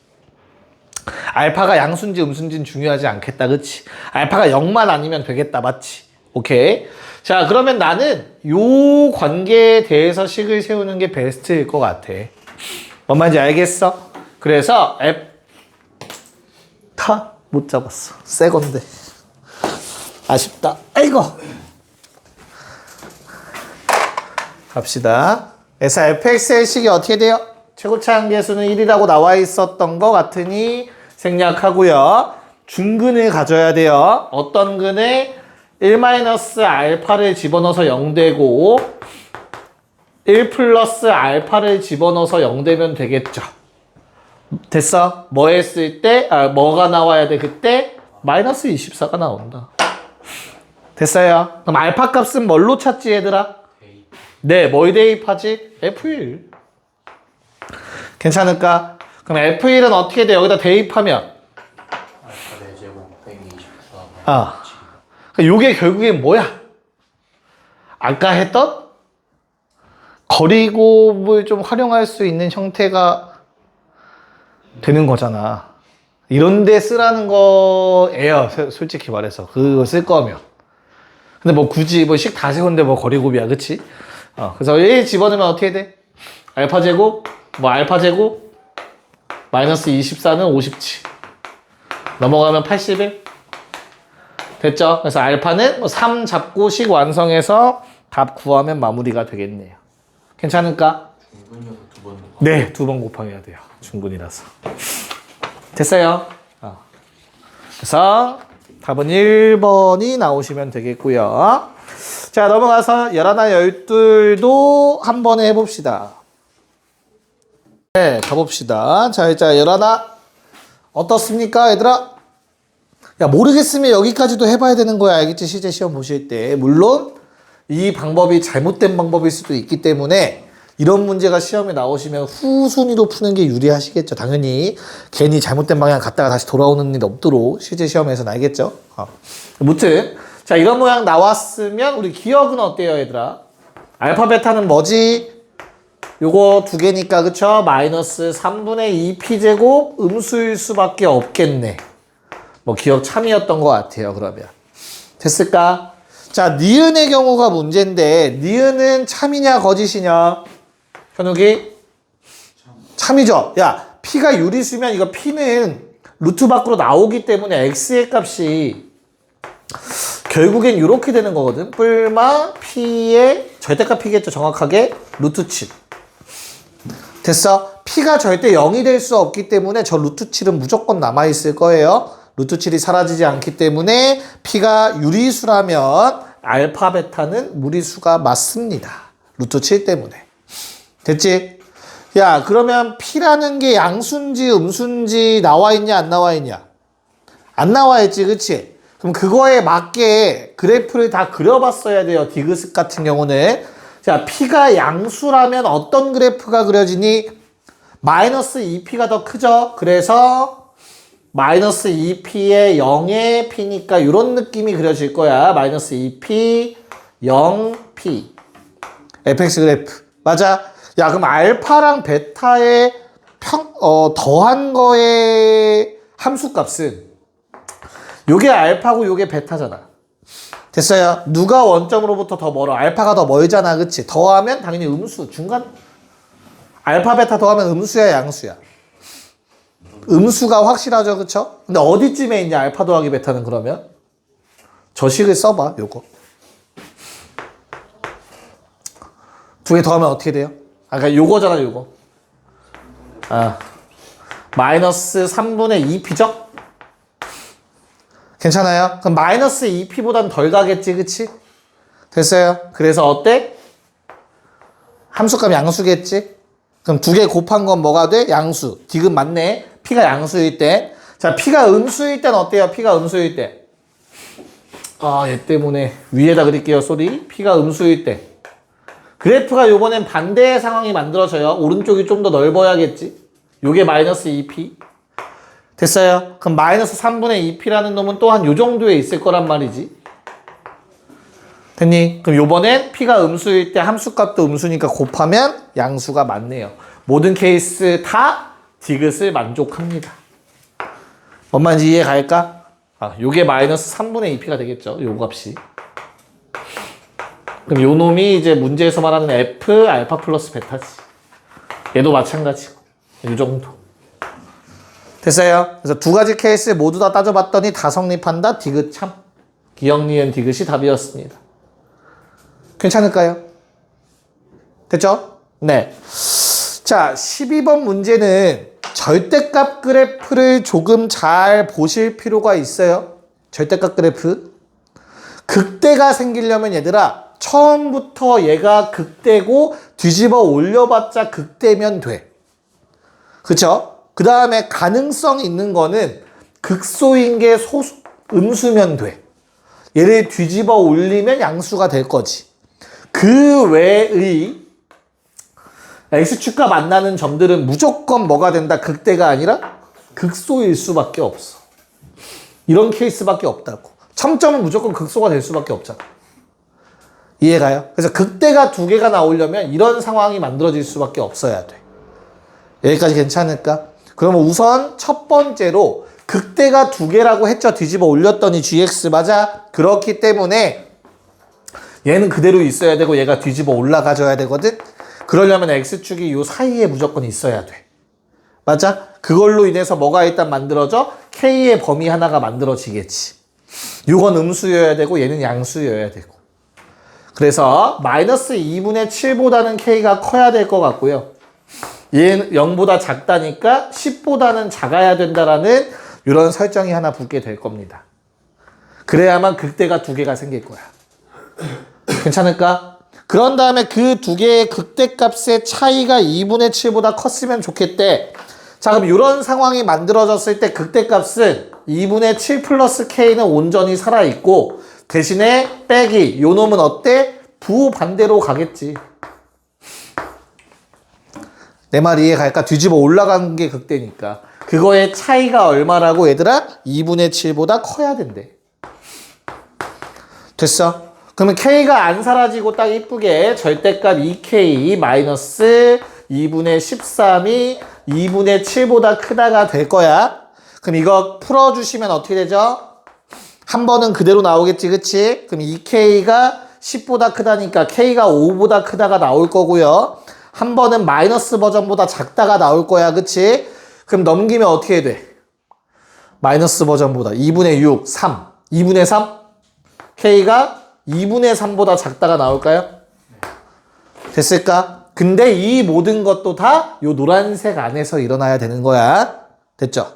알파가 양수인지 음수인지는 중요하지 않겠다. 그치? 알파가 0만 아니면 되겠다. 맞지? 오케이. 자, 그러면 나는 요 관계에 대해서 식을 세우는 게 베스트일 것 같아. 뭔 말인지 알겠어? 그래서 못 잡았어. 새 건데. 아쉽다. 아이고. 갑시다. 그래서 fx의 식이 어떻게 돼요? 최고차 한계수는 1이라고 나와 있었던 것 같으니 생략하고요. 중근을 가져야 돼요. 어떤 근에 1-알파를 집어넣어서 0되고 1 플러스 알파를 집어넣어서 0되면 되겠죠. 됐어? 뭐 했을 때? 뭐가 나와야 돼? 그때? 마이너스 24가 나온다. 됐어요? 그럼 알파 값은 뭘로 찾지, 얘들아? 네, 뭘 대입하지? F1. 괜찮을까? 그럼 F1은 어떻게 돼? 여기다 대입하면? 알파 4제곱 빼기 24. 요게 결국엔 뭐야? 아까 했던 거리곱을 좀 활용할 수 있는 형태가 되는 거잖아. 이런 데 쓰라는 거예요. 솔직히 말해서. 그거 쓸 거면. 근데 뭐 굳이 식 다 세운데 뭐 거리곱이야. 그치? 그래서 얘 집어넣으면 어떻게 돼? 알파 제곱, 알파 제곱, 마이너스 24는 57. 넘어가면 81. 됐죠? 그래서 알파는 3 잡고 식 완성해서 답 구하면 마무리가 되겠네요. 괜찮을까? 이건 두번 네, 2번 곱하기가 돼요. 중근이라서. 됐어요. 그래서 답은 1번이 나오시면 되겠고요. 자, 넘어가서 11, 12도 한 번에 해봅시다. 네, 가봅시다. 자, 11 어떻습니까, 얘들아? 야, 모르겠으면 여기까지도 해봐야 되는 거야. 알겠지? 실제 시험 보실 때. 물론 이 방법이 잘못된 방법일 수도 있기 때문에 이런 문제가 시험에 나오시면 후순위로 푸는 게 유리하시겠죠. 당연히 괜히 잘못된 방향 갔다가 다시 돌아오는 일 없도록 실제 시험에서는 알겠죠. 무튼 자, 이런 모양 나왔으면 우리 기억은 어때요, 얘들아? 알파 베타는 뭐지? 요거 두 개니까 그쵸? 마이너스 3분의 2p제곱 음수일 수밖에 없겠네. 뭐 기억 참이었던 것 같아요. 그러면 됐을까? 자, 니은의 경우가 문제인데 니은은 참이냐 거짓이냐? 현욱이? 참이죠. 야, p가 유리수면 이거 p는 루트 밖으로 나오기 때문에 x의 값이 결국엔 이렇게 되는 거거든. 뿔마 p의 절대값 p겠죠. 정확하게 루트 7. 됐어? p가 절대 0이 될 수 없기 때문에 저 루트 7은 무조건 남아있을 거예요. 루트 7이 사라지지 않기 때문에 p가 유리수라면 알파 베타는 무리수가 맞습니다. 루트 7 때문에. 됐지? 야, 그러면 p라는 게 양수인지 음수인지 나와 있냐 안 나와 있냐? 안 나와 있지, 그치? 그럼 그거에 맞게 그래프를 다 그려봤어야 돼요. 디귿 같은 경우는. 자, p가 양수라면 어떤 그래프가 그려지니? 마이너스 2p가 더 크죠? 그래서 마이너스 2p에 0의 p니까 이런 느낌이 그려질 거야. 마이너스 2p, 0p. fx 그래프. 맞아? 야, 그럼 알파랑 베타의 더한 거의 함수값은 요게 알파고 요게 베타잖아. 됐어요? 누가 원점으로부터 더 멀어? 알파가 더 멀잖아. 그치? 더하면 당연히 음수. 중간. 알파 베타 더하면 음수야, 양수야? 음수가 확실하죠. 그쵸? 근데 어디쯤에 있냐? 알파 더하기 베타는 그러면? 저 식을 써봐. 요거. 두 개 더하면 어떻게 돼요? 그러니까 요거잖아, 요거. 마이너스 3분의 2p죠? 괜찮아요? 그럼 마이너스 2p보단 덜 가겠지, 그치? 됐어요? 그래서 어때? 함수값 양수겠지? 그럼 두 개 곱한 건 뭐가 돼? 양수. 디귿 맞네. p가 양수일 때. 자, p가 음수일 땐 어때요? p가 음수일 때. 얘 때문에 위에다 그릴게요, 쏘리. p가 음수일 때. 그래프가 요번엔 반대의 상황이 만들어져요. 오른쪽이 좀 더 넓어야겠지? 요게 마이너스 2p. 됐어요? 그럼 마이너스 3분의 2p라는 놈은 또한 요 정도에 있을 거란 말이지. 됐니? 그럼 요번엔 p가 음수일 때 함수값도 음수니까 곱하면 양수가 맞네요. 모든 케이스 다 디귿을 만족합니다. 뭔 말인지 이해 갈까? 요게 마이너스 3분의 2p가 되겠죠. 요 값이. 그럼 요 놈이 이제 문제에서 말하는 f 알파 플러스 베타지. 얘도 마찬가지고. 요 정도. 됐어요? 그래서 두 가지 케이스 모두 다 따져봤더니 다 성립한다. 디귿 참. 기역, 니은, 디귿이 답이었습니다. 괜찮을까요? 됐죠? 네. 자, 12번 문제는 절대값 그래프를 조금 잘 보실 필요가 있어요. 절대값 그래프. 극대가 생기려면 얘들아, 처음부터 얘가 극대고 뒤집어 올려봤자 극대면 돼. 그쵸? 그 다음에 가능성 있는 거는 극소인 게 음수면 돼. 얘를 뒤집어 올리면 양수가 될 거지. 그 외의 x축과 만나는 점들은 무조건 뭐가 된다? 극대가 아니라 극소일 수밖에 없어. 이런 케이스밖에 없다고. 첨점은 무조건 극소가 될 수밖에 없잖아. 이해가요? 그래서 극대가 두 개가 나오려면 이런 상황이 만들어질 수밖에 없어야 돼. 여기까지 괜찮을까? 그러면 우선 첫 번째로 극대가 두 개라고 했죠. 뒤집어 올렸더니 gx 맞아? 그렇기 때문에 얘는 그대로 있어야 되고 얘가 뒤집어 올라가줘야 되거든. 그러려면 x축이 요 사이에 무조건 있어야 돼. 맞아? 그걸로 인해서 뭐가 일단 만들어져? k의 범위 하나가 만들어지겠지. 요건 음수여야 되고 얘는 양수여야 되고. 그래서 마이너스 2분의 7보다는 k가 커야 될 것 같고요. 얘는 0보다 작다니까 10보다는 작아야 된다라는 이런 설정이 하나 붙게 될 겁니다. 그래야만 극대가 두 개가 생길 거야. 괜찮을까? 그런 다음에 그 두 개의 극대값의 차이가 2분의 7보다 컸으면 좋겠대. 자, 그럼 이런 상황이 만들어졌을 때 극대값은 2분의 7 플러스 k는 온전히 살아있고 대신에 빼기 요 놈은 어때? 부반대로 가겠지. 내 말 이해 갈까? 뒤집어 올라가는 게 극대니까. 그거의 차이가 얼마라고 얘들아? 2분의 7보다 커야 된대. 됐어? 그러면 k가 안 사라지고 딱 이쁘게 절대값 2k 마이너스 2분의 13이 2분의 7보다 크다가 될 거야. 그럼 이거 풀어주시면 어떻게 되죠? 한 번은 그대로 나오겠지, 그치? 그럼 2k가 10보다 크다니까 k가 5보다 크다가 나올 거고요. 한 번은 마이너스 버전보다 작다가 나올 거야, 그치? 그럼 넘기면 어떻게 돼? 마이너스 버전보다 2분의 6, 3. 2분의 3? k가 2분의 3보다 작다가 나올까요? 됐을까? 근데 이 모든 것도 다 요 노란색 안에서 일어나야 되는 거야. 됐죠?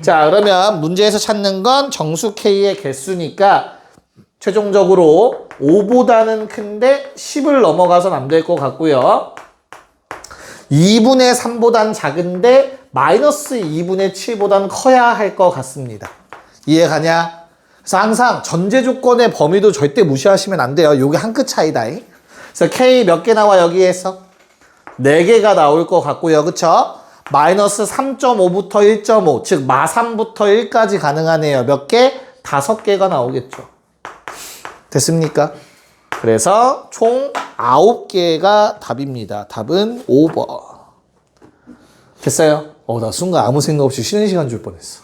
자, 그러면 문제에서 찾는 건 정수 k의 개수니까 최종적으로 5보다는 큰데 10을 넘어가선 안 될 것 같고요. 2분의 3보단 작은데 마이너스 2분의 7보단 커야 할 것 같습니다. 이해가냐? 그래서 항상 전제 조건의 범위도 절대 무시하시면 안 돼요. 요게 한 끗 차이다. 그래서 K 몇 개 나와 여기에서? 4개가 나올 것 같고요. 그쵸? 마이너스 3.5부터 1.5, 즉 마3부터 1까지 가능하네요. 몇 개? 5개가 나오겠죠. 됐습니까? 그래서 총 9개가 답입니다. 답은 5번. 됐어요? 나 순간 아무 생각 없이 쉬는 시간 줄 뻔했어.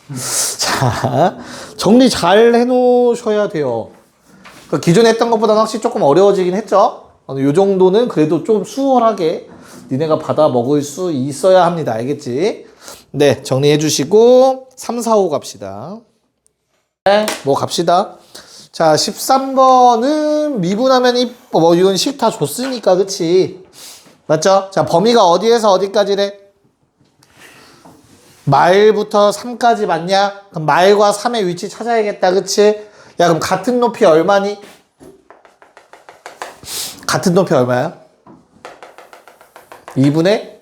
자, 정리 잘 해놓으셔야 돼요. 기존에 했던 것보다는 확실히 조금 어려워지긴 했죠? 요 정도는 그래도 좀 수월하게 니네가 받아 먹을 수 있어야 합니다. 알겠지? 네, 정리해 주시고 3, 4, 5 갑시다. 네, 뭐 갑시다. 자, 13번은 미분하면 이건 식 다 줬으니까, 그치? 맞죠? 자, 범위가 어디에서 어디까지래? 마일부터 3까지 맞냐? 그럼 마일과 3의 위치 찾아야겠다, 그치? 야, 그럼 같은 높이 얼마니? 같은 높이 얼마야? 2분의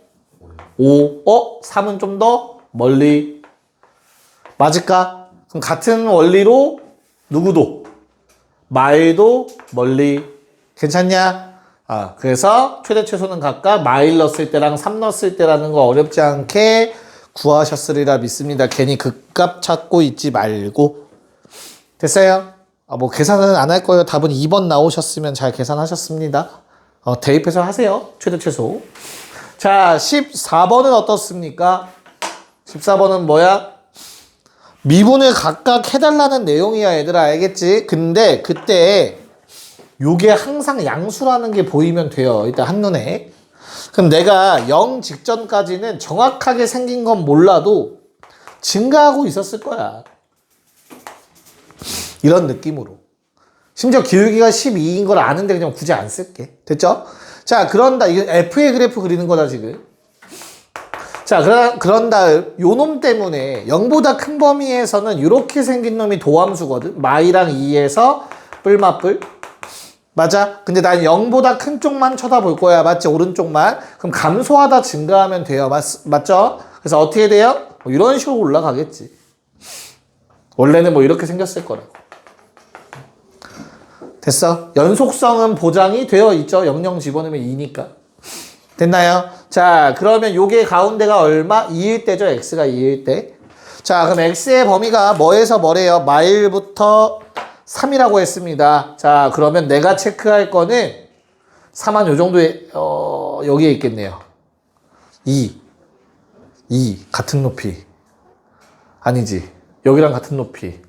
5. 3은 좀 더 멀리. 맞을까? 그럼 같은 원리로 누구도? 마일도 멀리. 괜찮냐? 그래서 최대 최소는 각각 마일 넣었을 때랑 3 넣었을 때라는 거 어렵지 않게 구하셨으리라 믿습니다. 괜히 극값 찾고 있지 말고. 됐어요? 뭐 계산은 안 할 거예요. 답은 2번 나오셨으면 잘 계산하셨습니다. 대입해서 하세요. 최대 최소. 자, 14번은 어떻습니까? 14번은 뭐야? 미분을 각각 해달라는 내용이야, 얘들아. 알겠지? 근데 그때 요게 항상 양수라는 게 보이면 돼요. 일단 한눈에. 그럼 내가 0 직전까지는 정확하게 생긴 건 몰라도 증가하고 있었을 거야. 이런 느낌으로. 심지어 기울기가 12인 걸 아는데 그냥 굳이 안 쓸게. 됐죠? 자, 그런다. 이거 F의 그래프 그리는 거다, 지금. 자, 그런 다음, 요 놈 때문에 0보다 큰 범위에서는 이렇게 생긴 놈이 도함수거든. 마이랑 2에서 뿔맛뿔. 맞아? 근데 난 0보다 큰 쪽만 쳐다볼 거야. 맞지? 오른쪽만. 그럼 감소하다 증가하면 돼요. 맞죠? 그래서 어떻게 돼요? 이런 식으로 올라가겠지. 원래는 뭐 이렇게 생겼을 거라고. 됐어? 연속성은 보장이 되어 있죠. 00 집어넣으면 2니까. 됐나요? 자, 그러면 요게 가운데가 얼마? 2일 때죠. x가 2일 때. 자, 그럼 x의 범위가 뭐에서 뭐래요? 마일부터 3이라고 했습니다. 자, 그러면 내가 체크할 거는 3한 요 정도에 여기에 있겠네요. 2 같은 높이. 아니지. 여기랑 같은 높이.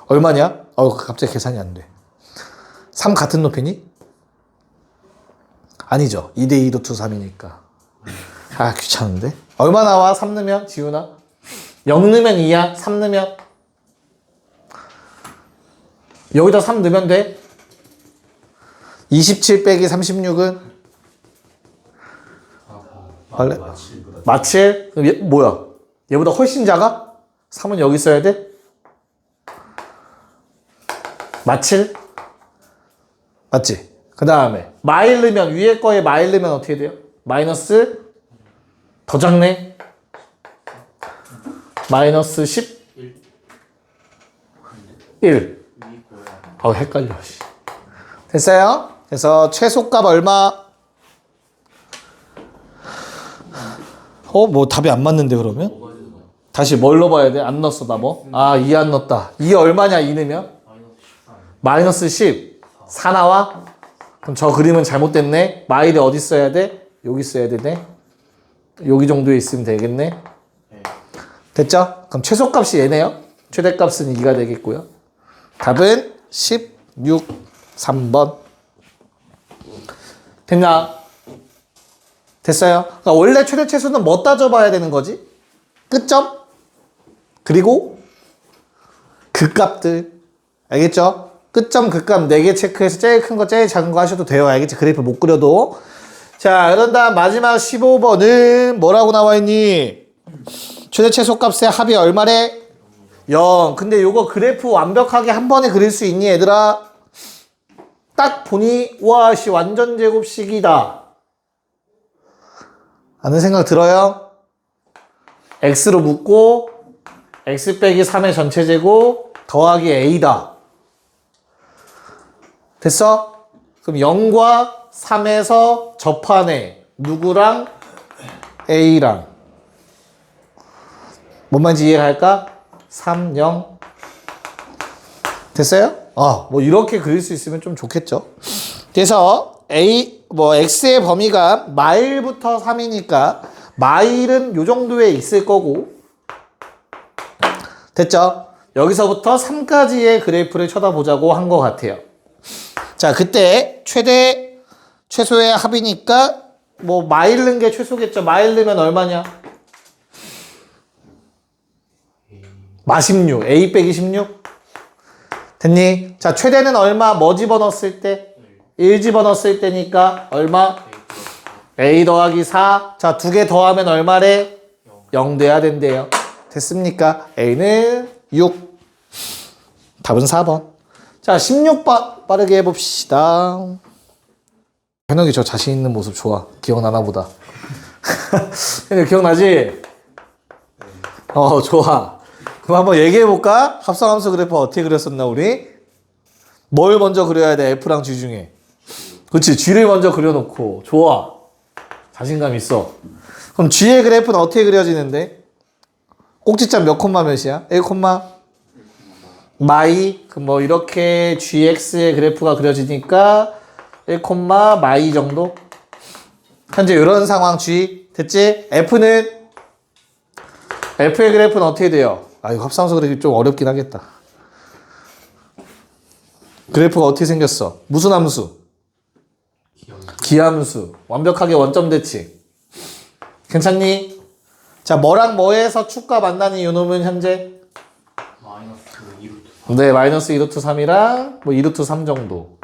얼마냐? 갑자기 계산이 안 돼. 3 같은 높이니? 아니죠. 2대 2도 2, 3이니까. 귀찮은데? 얼마 나와? 3 넣으면? 지훈아? 0 넣으면 2야? 3 넣으면? 여기다 3 넣으면 돼? 27 빼기 36은? 원래 마칠? 그럼 얘 뭐야? 얘보다 훨씬 작아? 3은 여기 써야 돼? 마칠? 맞지? 그 다음에 마일르면 위에 거에 마일르면 어떻게 돼요? 마이너스 더 작네? 마이너스 10? 1. 헷갈려. 됐어요? 그래서 최소값 얼마? 뭐 답이 안 맞는데 그러면? 다시 뭘 넣어봐야 돼? 안 넣었어 나 뭐? 2 안 넣었다. 2 얼마냐 2 넣으면? 마이너스 10. 4 나와? 그럼 저 그림은 잘못됐네. 마일이 어디 써야 돼? 여기 써야 되네. 여기 정도에 있으면 되겠네. 됐죠? 그럼 최소값이 얘네요. 최대값은 2가 되겠고요. 답은 16, 3번. 됐나? 됐어요? 그러니까 원래 최대 최소는 뭐 따져봐야 되는 거지? 끝점? 그리고 극값들. 알겠죠? 끝점, 극값 4개 체크해서 제일 큰 거, 제일 작은 거 하셔도 돼요. 알겠지? 그래프 못 그려도. 자, 그런 다음 마지막 15번은 뭐라고 나와 있니? 최대 최소값의 합이 얼마래? 0. 근데 요거 그래프 완벽하게 한 번에 그릴 수 있니, 얘들아? 딱 보니, 와, 씨, 완전 제곱식이다. 하는 생각 들어요? x로 묶고, x 빼기 3의 전체 제곱, 더하기 a다. 됐어? 그럼 0과 3에서 접하네. 누구랑? a랑. 뭔 말인지 이해할까? 3, 0. 됐어요? 뭐 이렇게 그릴 수 있으면 좀 좋겠죠. 그래서 x의 범위가 마일부터 3이니까 마일은 요 정도에 있을 거고. 됐죠? 여기서부터 3까지의 그래프를 쳐다보자고 한 것 같아요. 자, 그때 최소의 합이니까 뭐 마일른 게 최소겠죠. 마일르면 얼마냐? 마16. a 빼기 16. 됐니? 자, 최대는 얼마? 뭐 집어넣었을 때? 1 집어넣었을 때니까 얼마? a 더하기 4. 자, 2개 더하면 얼마래? 0 돼야 된대요. 됐습니까? a는 6. 답은 4번. 자, 16번 빠르게 해봅시다. 현욱이 저 자신 있는 모습 좋아. 기억나나 보다. 현욱이 기억나지? 좋아. 그럼 한번 얘기해볼까? 합성함수 그래프 어떻게 그렸었나 우리? 뭘 먼저 그려야 돼? F랑 G 중에. 그치, G를 먼저 그려놓고. 좋아. 자신감 있어. 그럼 G의 그래프는 어떻게 그려지는데? 꼭지점 몇 콤마 몇이야? 1 콤마? 마이? 그럼 뭐 이렇게 GX의 그래프가 그려지니까 1 콤마 마이 정도? 현재 이런 상황 G. 됐지? F의 그래프는 어떻게 돼요? 이거 합성함수 그래프 좀 어렵긴 하겠다. 그래프가 어떻게 생겼어? 무슨 함수? 기함수. 완벽하게 원점 대칭. 괜찮니? 자, 뭐랑 뭐에서 축과 만나니 요놈은 현재? 마이너스 2루트. 네, 마이너스 2루트 3이랑 뭐 2루트 3 정도.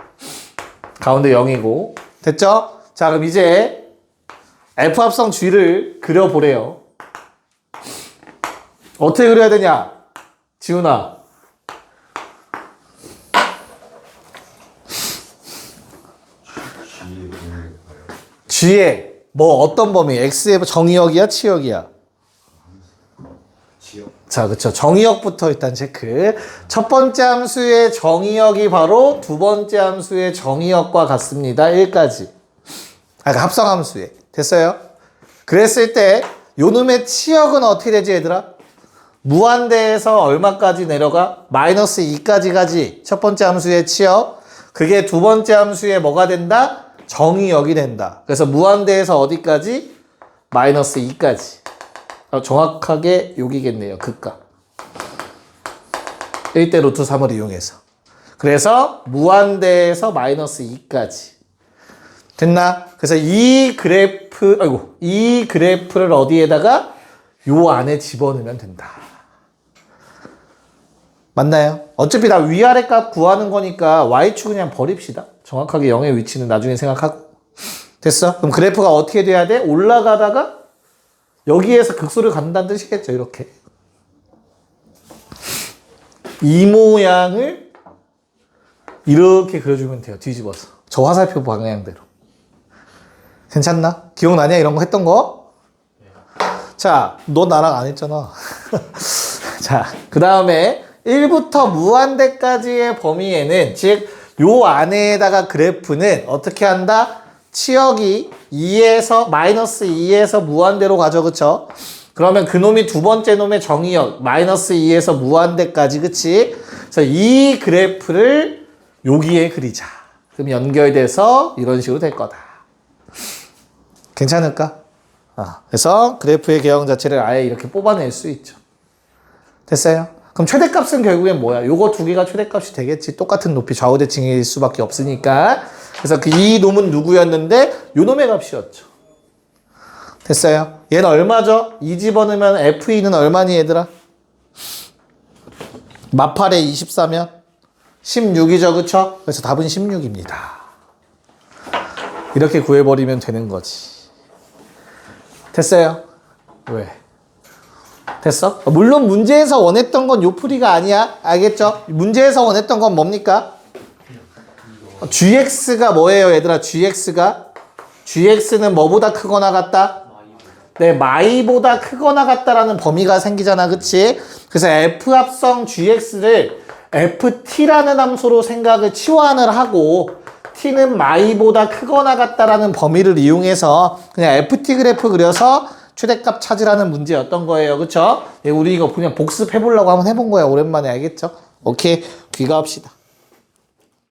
가운데 0이고. 됐죠? 자, 그럼 이제 F합성 G를 그려보래요. 어떻게 그려야 되냐? 지훈아. G의 뭐 어떤 범위? X의 정의역이야? 치역이야? 지역. 자, 그쵸. 정의역부터 일단 체크. 첫 번째 함수의 정의역이 바로 두 번째 함수의 정의역과 같습니다. 1까지. 그러니까 합성함수에. 됐어요? 그랬을 때 요놈의 치역은 어떻게 되지, 얘들아? 무한대에서 얼마까지 내려가? 마이너스 2까지 가지. 첫 번째 함수의 치역. 그게 두 번째 함수의 뭐가 된다? 정의역이 된다. 그래서 무한대에서 어디까지? 마이너스 2까지. 정확하게 여기겠네요. 극값. 1대 루트 3을 이용해서. 그래서 무한대에서 마이너스 2까지. 됐나? 그래서 이 그래프를 어디에다가? 요 안에 집어넣으면 된다. 맞나요? 어차피 다 위아래 값 구하는 거니까 y축 그냥 버립시다. 정확하게 0의 위치는 나중에 생각하고. 됐어? 그럼 그래프가 어떻게 돼야 돼? 올라가다가 여기에서 극소를 갖는다는 뜻이겠죠. 이렇게. 이 모양을 이렇게 그려주면 돼요. 뒤집어서. 저 화살표 방향대로. 괜찮나? 기억나냐? 이런 거 했던 거? 자, 너 나랑 안 했잖아. 자, 그 다음에 1부터 무한대까지의 범위에는, 즉, 요 안에다가 그래프는 어떻게 한다? 치역이 2에서, 마이너스 2에서 무한대로 가죠. 그쵸? 그러면 그 놈이 두 번째 놈의 정의역, 마이너스 2에서 무한대까지. 그치? 그래서 이 그래프를 여기에 그리자. 그럼 연결돼서 이런 식으로 될 거다. 괜찮을까? 그래서 그래프의 개형 자체를 아예 이렇게 뽑아낼 수 있죠. 됐어요? 그럼 최대값은 결국엔 뭐야? 요거 두 개가 최대값이 되겠지. 똑같은 높이 좌우대칭일 수밖에 없으니까. 그래서 이 놈은 누구였는데 요 놈의 값이었죠. 됐어요? 얘는 얼마죠? 2 집어넣으면 FE는 얼마니 얘들아? 마팔에 24면 16이죠. 그쵸? 그래서 답은 16입니다. 이렇게 구해버리면 되는 거지. 됐어요? 왜? 됐어? 물론 문제에서 원했던 건 요 풀이가 아니야. 알겠죠? 문제에서 원했던 건 뭡니까? gx가 뭐예요, 얘들아? gx는 뭐보다 크거나 같다? 네, 마이보다 크거나 같다라는 범위가 생기잖아. 그치? 그래서 f합성 gx를 ft라는 함수로 생각을 치환을 하고 t는 마이보다 크거나 같다라는 범위를 이용해서 그냥 ft 그래프 그려서 최대값 찾으라는 문제였던 거예요. 그쵸? 우리 이거 그냥 복습해보려고 한번 해본 거야. 오랜만에. 알겠죠? 오케이. 귀가합시다.